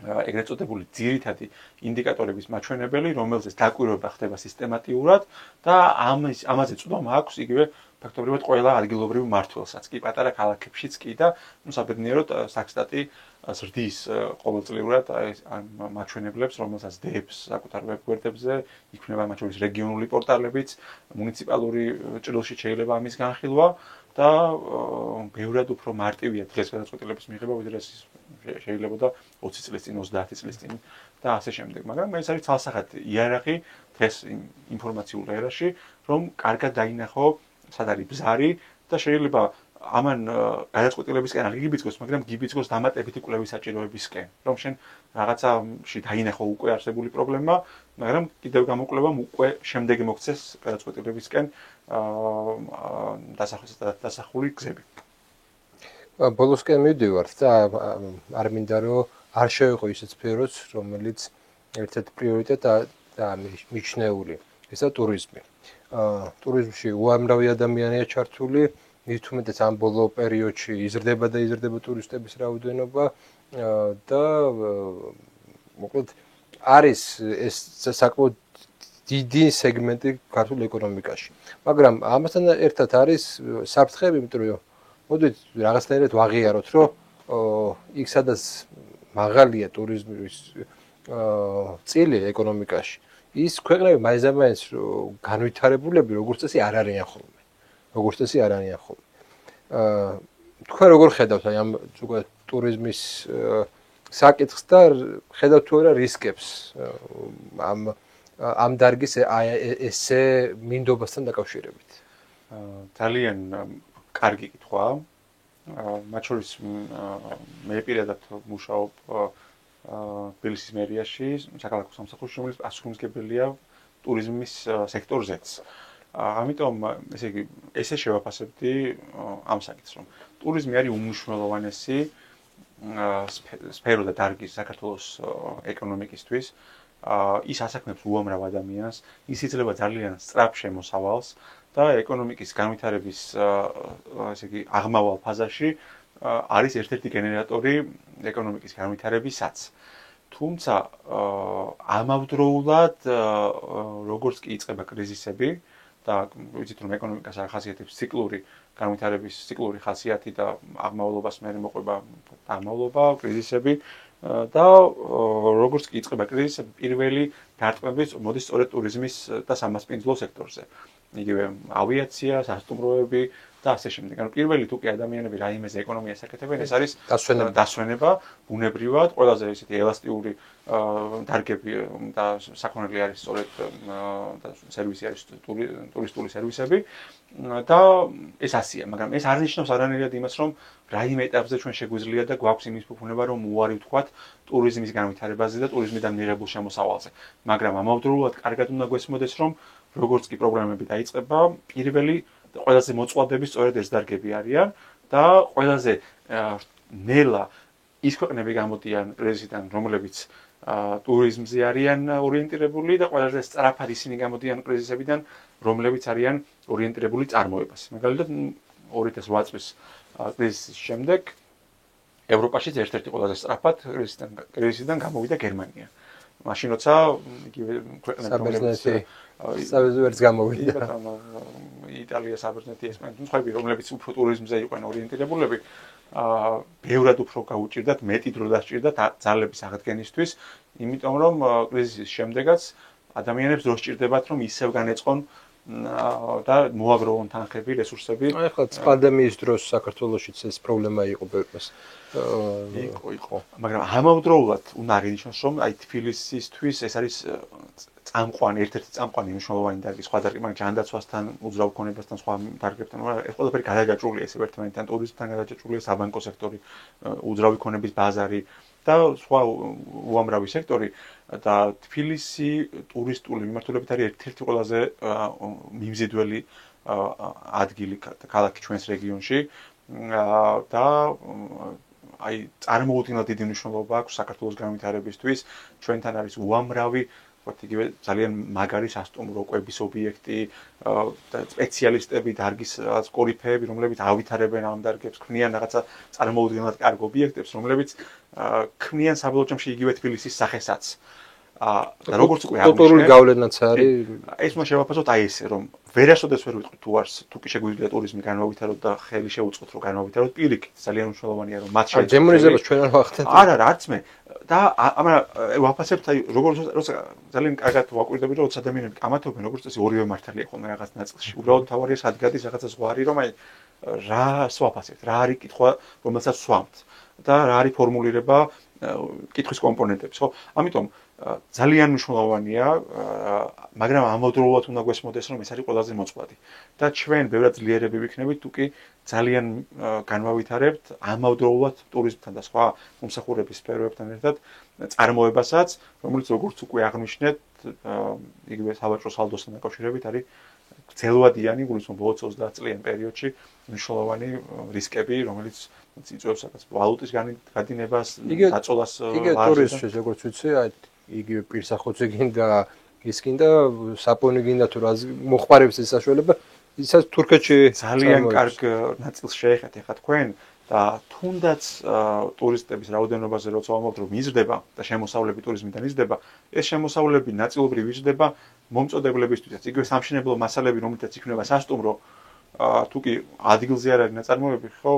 ეგრეთ წოდებული ძირითადი ინდიკატორების მაჩვენებელი, რომელზეც დაკვირვება ხდება სისტემატიურად და ამაზე წვდომა აქვს იგივე ფაქტობრივად ყველა ადგილობრივ მმართველსაც, კი პატარა ქალაქებშიც კი და საბედნიეროდ საქსტატი ზრდის ყოველწლიურად ამ მაჩვენებლებს, რომელსაც დებს საკუთარ ვებგვერდებზე, იქმნება მათ შორის რეგიონული პორტალებიც, მუნიციპალური ჭრილში შეიძლება ამის განხილვა და ბევრად უფრო მარტივია დღეს გადაწყვეტილების მიღება, ვიდრე შეიძლება და 20 წლის წინ, 30 წლის წინ და ასე შემდეგ. მაგრამ ეს არის ცალსახად იარაღი დღეს ინფორმაციულ ერაში, რომ კარგად დაინახო სად არის ბზარი და შეიძლება ამან გადაწყვეტილებისკენ არ გიბიძგოს, მაგრამ გიბიძგოს დამატებითი კვლევის საჭიროებისკენ, რომ შენ რაღაცაში დაინახო უკვე არსებული პრობლემა, მაგრამ კიდევ გამოკვლევამ უკვე შემდეგ მოგცეს გადაწყვეტილებისკენ დასახული გზები. ბოლოსკენ მივდივართ და არ მინდა რომ არ შევიყო ისეთ სფეროც, რომელიც ერთ-ერთი პრიორიტეტია მიჩნეული, ესა ტურიზმი. ტურიზმში უამრავი ადამიანია ჩართული, მით უმეტეს ამ ბოლო პერიოდში იზრდება ტურისტების რაოდენობა და მოკლედ არის ეს საკმაოდ დიდი სეგმენტი ქართულ ეკონომიკაში. მაგრამ ამასთან ერთად არის საფრთხეები, იმიტომ რომ მოდით რაღაცნაირად ვაღიაროთ, რომ იქ სადაც მაღალია ტურიზმის წილი ეკონომიკაში, ის ქვეყნები მაინც განვითარებულები როგორც წესი არ არიან ხოლმე. თქვენ როგორ ხედავთ აი ამ ტურიზმის საკითხს და ხედავთ თუ არა რისკებს ამ დარგის ესე მინდობასთან დაკავშირებით? ძალიან კარგი კითხვაა. მათ შორის მე პირადად მუშაობ თბილისის მერიაში, საქალაქო სამსახურში, რომელიც პასუხისმგებელია ტურიზმის სექტორზეც. ამიტომ ესე იგი ესე შევაფასებდი ამ საკითხს, რომ ტურიზმი არის უმნიშვნელოვანესი სფერო და დარგი საქართველოს ეკონომიკისთვის. ის ასაქმებს უამრავ ადამიანს, ის იძლევა ძალიან სწრაფ შემოსავალს და ეკონომიკის განვითარების ესე იგი აღმავალ ფაზაში არის ერთ-ერთი გენერატორი ეკონომიკის განვითარებისაც. თუმცა ამავდროულად როგორც კი იწყება კრიზისები და ვიცით რომ ეკონომიკას ახასიათებს ციკლური განვითარების ციკლური ხასიათი და აღმავლობას მერე მოყვება აღმავლობა, კრიზისები და როგორც კი იწყება კრიზისი, პირველი დარტყმები მოდის სწორედ ტურიზმის და სამასპინძლო სექტორზე. იგივე ავიაცია, სასტუმროები და ასე შემდეგ. ანუ პირველი თუ კი ადამიანები რაიმეზე ეკონომიას აკეთებენ, ეს არის დასვენება, ბუნებრივად, ყველაზე ისეთი ელასტიური დარგები და საქონელი არის სწორედ და სერვისი არის ტურისტული სერვისები და ეს ასია, მაგრამ ეს არ ნიშნავს არანაირად იმას, რომ რაიმე ეტაპზე ჩვენ შეგვიძლია და გვაქვს იმის ფუფუნება, რომ უარი ვთქვათ ტურიზმის განვითარებაზე და ტურიზმიდან მიღებულ შემოსავალზე. მაგრამ ამავდროულად კარგად უნდა გვესმოდეს, რომ როგორც კი პრობლემები დაიწყება, პირველი და ყველაზე მოწყვლადები სწორედ ეს დარგები არიან და ყველაზე ნელა ის ქვეყნები გამოდიან კრიზისიდან, რომლებიც ტურიზმზე არიან ორიენტირებული და ყველაზე სწრაფად ისინი გამოდიან კრიზისებიდან, რომლებიც არიან ორიენტირებული წარმოებას. მაგალითად 2008 წლის კრიზისის შემდეგ ევროპაშიც ერთ-ერთი ყველაზე სწრაფად კრიზისიდან გამოვიდა გერმანია. მაშინ როცა იგივე ქვეყნები საბერძნეთს გამოვიდა. იტალია, საბერძნეთი, ესპანეთი, სხვები, რომლებიც უფრო ტურიზმზე იყვნენ ორიენტირებულები, ბევრად უფრო გაუჭირდათ, მეტი დრო დასჭირდათ ძალების აღდგენისთვის, იმიტომ რომ კრიზისის შემდეგაც ადამიანებს დრო სჭირდებათ, რომ ისევ განეწყონ და მოაგროვონ თანხები, რესურსები. აი ხლა პანდემიის დროს საქართველოშიც ეს პრობლემა იყო ბევრს. იყო. მაგრამ ამავდროულად უნდა აღინიშნოს, რომ აი თბილისისთვის ეს არის წამყვანი, ერთ-ერთი წამყვანი მნიშვნელოვანი დარგი სხვა დარგი, მაგრამ ჯანდაცვასთან, უძრავ ქონებასთან, სხვა დარგებთან, მაგრამ ეს ყველაფერი გადაჯაჭვულია ეს ერთმანეთთან, ტურიზმთან გადაჯაჭვულია, საბანკო სექტორი, უძრავი ქონების ბაზარი და სხვა უამრავი სექტორი და თბილისი ტურისტული მიმართულებით არის ერთ-ერთი ყველაზე მიმზიდველი ადგილი ქალაქი ჩვენს რეგიონში და აი წარმოუდგენლად დიდი მნიშვნელობა აქვს საქართველოს განვითარებისთვის, ჩვენთან არის უამრავი ვთქვათ იგივე ძალიან მაგარი სასტუმრო კვების ობიექტი და სპეციალისტები დარგის კორიფეები, რომლებიც ავითარებენ ამ დარგებს, ქმნიან რაღაცა წარმოუდგენლად კარგ ობიექტებს, რომლებიც ქმნიან საბოლოო ჯამში იგივე თბილისის სახესაც. და როგორც უკვე კულტურული გავლენაც არის. ეს უნდა შევაფასოთ აი ესე, რომ ვერასოდეს ვერ ვიტყვით თუ არს თუ კი შეგვიძლია ტურიზმი განმავითაროთ და ხელი შეუწყოთ რომ განმავითაროთ პირიქით, ძალიან მნიშვნელოვანია რომ მათ შეიძლება დემონიზებას ჩვენ არ ვახდენთ. არა, არც მე. და მაგრამ ვაფასებთ აი როგორც როცა ძალიან კარგად ვაკვირდები რომ როცა ადამიანები კამათობენ როგორც წესი ორივე მართალია ხოლმე რაღაც ნაწილში. უბრალოდ თავარია სადგადის რაღაცა სხვა არის რომ აი რა ვაფასებთ, რა არის კითხვა რომელსაც ვსვამთ და რა არის ფორმულირება კითხვის კომპონენტების, ხო? ამიტომ ძალიან მნიშვნელოვანია, მაგრამ ამავდროულად უნდა გვესმოდეს, რომ ეს არის ყველაზე მოწყვლადი. და ჩვენ ბევრად ძლიერები ვიქნებით, თუ კი ძალიან განვავითარებთ ამავდროულად ტურიზმთან და სხვა მომსახურების სფეროებთან ერთად წარმოებასაც, რომელიც როგორც უკვე აღნიშნეთ, იგივე საბაჭო სალდოსთან დაკავშირებით არის გრძელვადიანი, გულისხმობ 20-30 წლიან პერიოდში მნიშვნელოვანი რისკები, რომელიც იწვევს რაღაც ვალუტის გადინებას, დაწოლას იგივე ტურიზმში, როგორც ვიცი, აი იგივე პირსახოცი გინდა, ის გინდა, საპონი გინდა თუ რა მოხმარებს ეს საშუალება, ისაც თურქეთში ძალიან კარგ ნაწილს შეეხეთ ახლა თქვენ და თუნდაც ტურისტების რაოდენობაზე როცა ვამბობთ რომ იზრდება და შემოსავლები ტურიზმიდან იზრდება, ეს შემოსავლები ნაწილობრივ იზრდება მომწოდებლებისთვისაც. იგივე სამშენებლო მასალები, რომლითაც იქნება სასტუმრო, თუ კი ადგილზე არ არის ნაწარმოებები, ხო,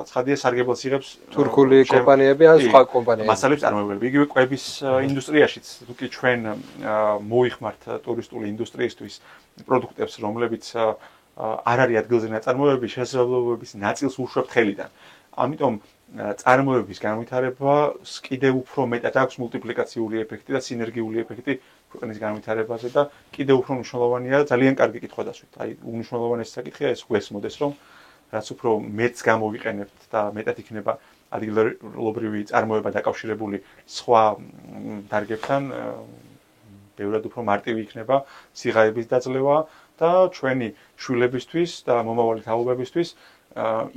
ცხადია სარგებელს იღებს თურქული კომპანიები ან სხვა კომპანიები. მასალების წარმოებები. იგივე კვების ინდუსტრიაშიც, თუ კი ჩვენ მოიხმართ ტურისტული ინდუსტრიისთვის პროდუქტებს, რომლებიც არ არის ადგილზე ნაწარმოებები, შესაძლებლობების ნაწილს უშვებთ ხელიდან. ამიტომ წარმოებების განვითარება კიდევ უფრო მეტად აქვს მულტიპლიკაციური ეფექტი და სინერგიული ეფექტი ქვეყნის განვითარებაზე და კიდევ უფრო მნიშვნელოვანია, ძალიან კარგი კითხვა დასვით. აი, უნიშნულოვანესი საკითხია ეს გვესმოდეს, რომ რაც უფრო მეტს გამოვიყენებთ და მეტად იქნება ადგილობრივი წარმოება დაკავშირებული სხვა დარგებთან, ბევრად უფრო მარტივი იქნება სიღარიბის დაძლევა და ჩვენი შვილებისთვის და მომავალი თაობებისთვის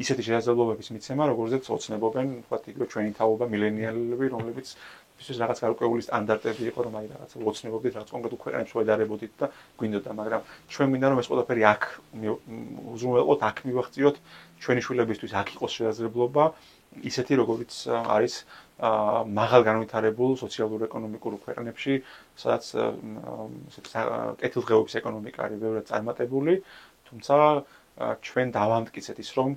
ისეთი შესაძლებლობების მიცემა, როგორზეც ოცნებობენ, ვთქვათ, იგივე ჩვენი თაობა მილენიალები, რომლებიც ისე რაღაც გარკვეული სტანდარტები იყო, რომ აი რაღაცა ოცნებობდით, რაღაც კონკრეტულ ქვეყნებს ვედარებოდით და გვინდოდა, მაგრამ ჩვენ მინდა რომ ეს ყველაფერი აქ უზრუნველყოთ, აქ მივახციოთ, ჩვენი შვილებისთვის აქ იყოს შესაძლებლობა, ისეთი როგორიც არის მაღალ განვითარებულ სოციალურ-ეკონომიკურ ქვეყნებში, სადაც კეთილდღეობის ეკონომიკა არის ბევრად წარმატებული, თუმცა ჩვენ დავამტკიცეთ ის, რომ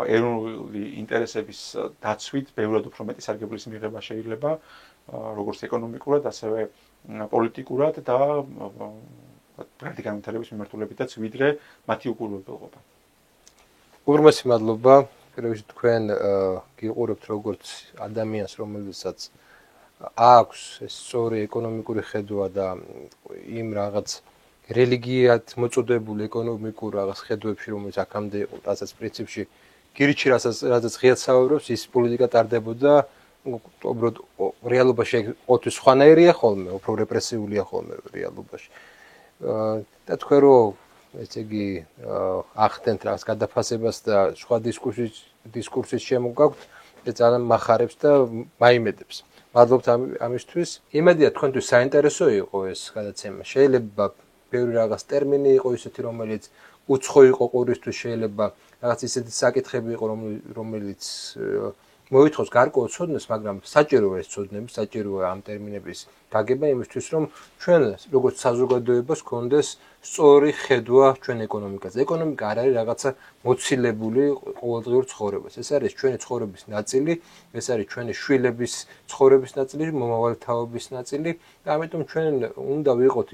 ეროვნული ინტერესების დაცვით ბევრად უფრო მეტი სარგებლის მიღება შეიძლება, როგორც ეკონომიკურად, ასევე პოლიტიკურად და პრაქტიკული განვითარების მიმართულებითაც, ვიდრე მათი უკურვებელობა. უღრმესი მადლობა, პირველში თქვენ გიყურებთ როგორც ადამიანს, რომელსაც აქვს ეს სწორი ეკონომიკური ხედვა და იმ რაღაც რელიგიად მოწოდებული ეკონომიკურ რაღაც ხედვებში, რომელიც აქამდე იყო, რასაც პრინციპში გირჩი რასაც ღიად საუბრობს, ის პოლიტიკა ტარდებოდა, უბრალოდ რეალობაში ოთი სხვანაირია ხოლმე, უფრო რეპრესიულია ხოლმე რეალობაში. და თქვენ რომ ესე იგი ახდენთ რაღაც გადაფასებას და სხვა დისკურსის შემოგაქვთ, ეს ძალიან მახარებს და მაიმედებს. მადლობთ ამისთვის. იმედია თქვენთვის საინტერესო იყო ეს გადაცემა. შეიძლება ბევრი რაღაც ტერმინი იყო ისეთი, რომელიც უცხო იყო ყურისთვის, შეიძლება რაღაც ისეთი საკითხები იყო, რომელიც მოითხოვს გარკვეულ ცოდნას, მაგრამ საჭიროა ეს ცოდნები, საჭიროა ამ ტერმინების გაგება იმისთვის, რომ ჩვენ როგორც საზოგადოებას გქონდეს სწორი ხედვა ჩვენ ეკონომიკაზე. ეკონომიკა არ არის რაღაცა მოცილებული ყოველდღიურ ცხოვრებას. ეს არის ჩვენი ცხოვრების ნაწილი, ეს არის ჩვენი შვილების ცხოვრების ნაწილი, მომავალი თაობის ნაწილი და ამიტომ ჩვენ უნდა ვიყოთ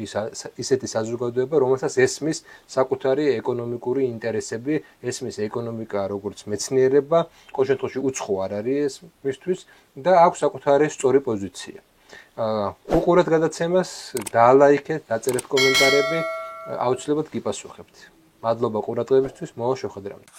ისეთი საზოგადოება, რომელსაც ესმის საკუთარი ეკონომიკური ინტერესები, ესმის ეკონომიკა როგორც მეცნიერება, ყოველ შემთხვევაში უცხო არ არის ეს მისთვის და აქვს საკუთარი სწორი პოზიცია. უყურეთ გადაცემას, დალაიქეთ, დაწერეთ კომენტარები, აუცილებლად გიპასუხებთ. მადლობა ყურადღებისთვის, მოვა შეხვედრამდე.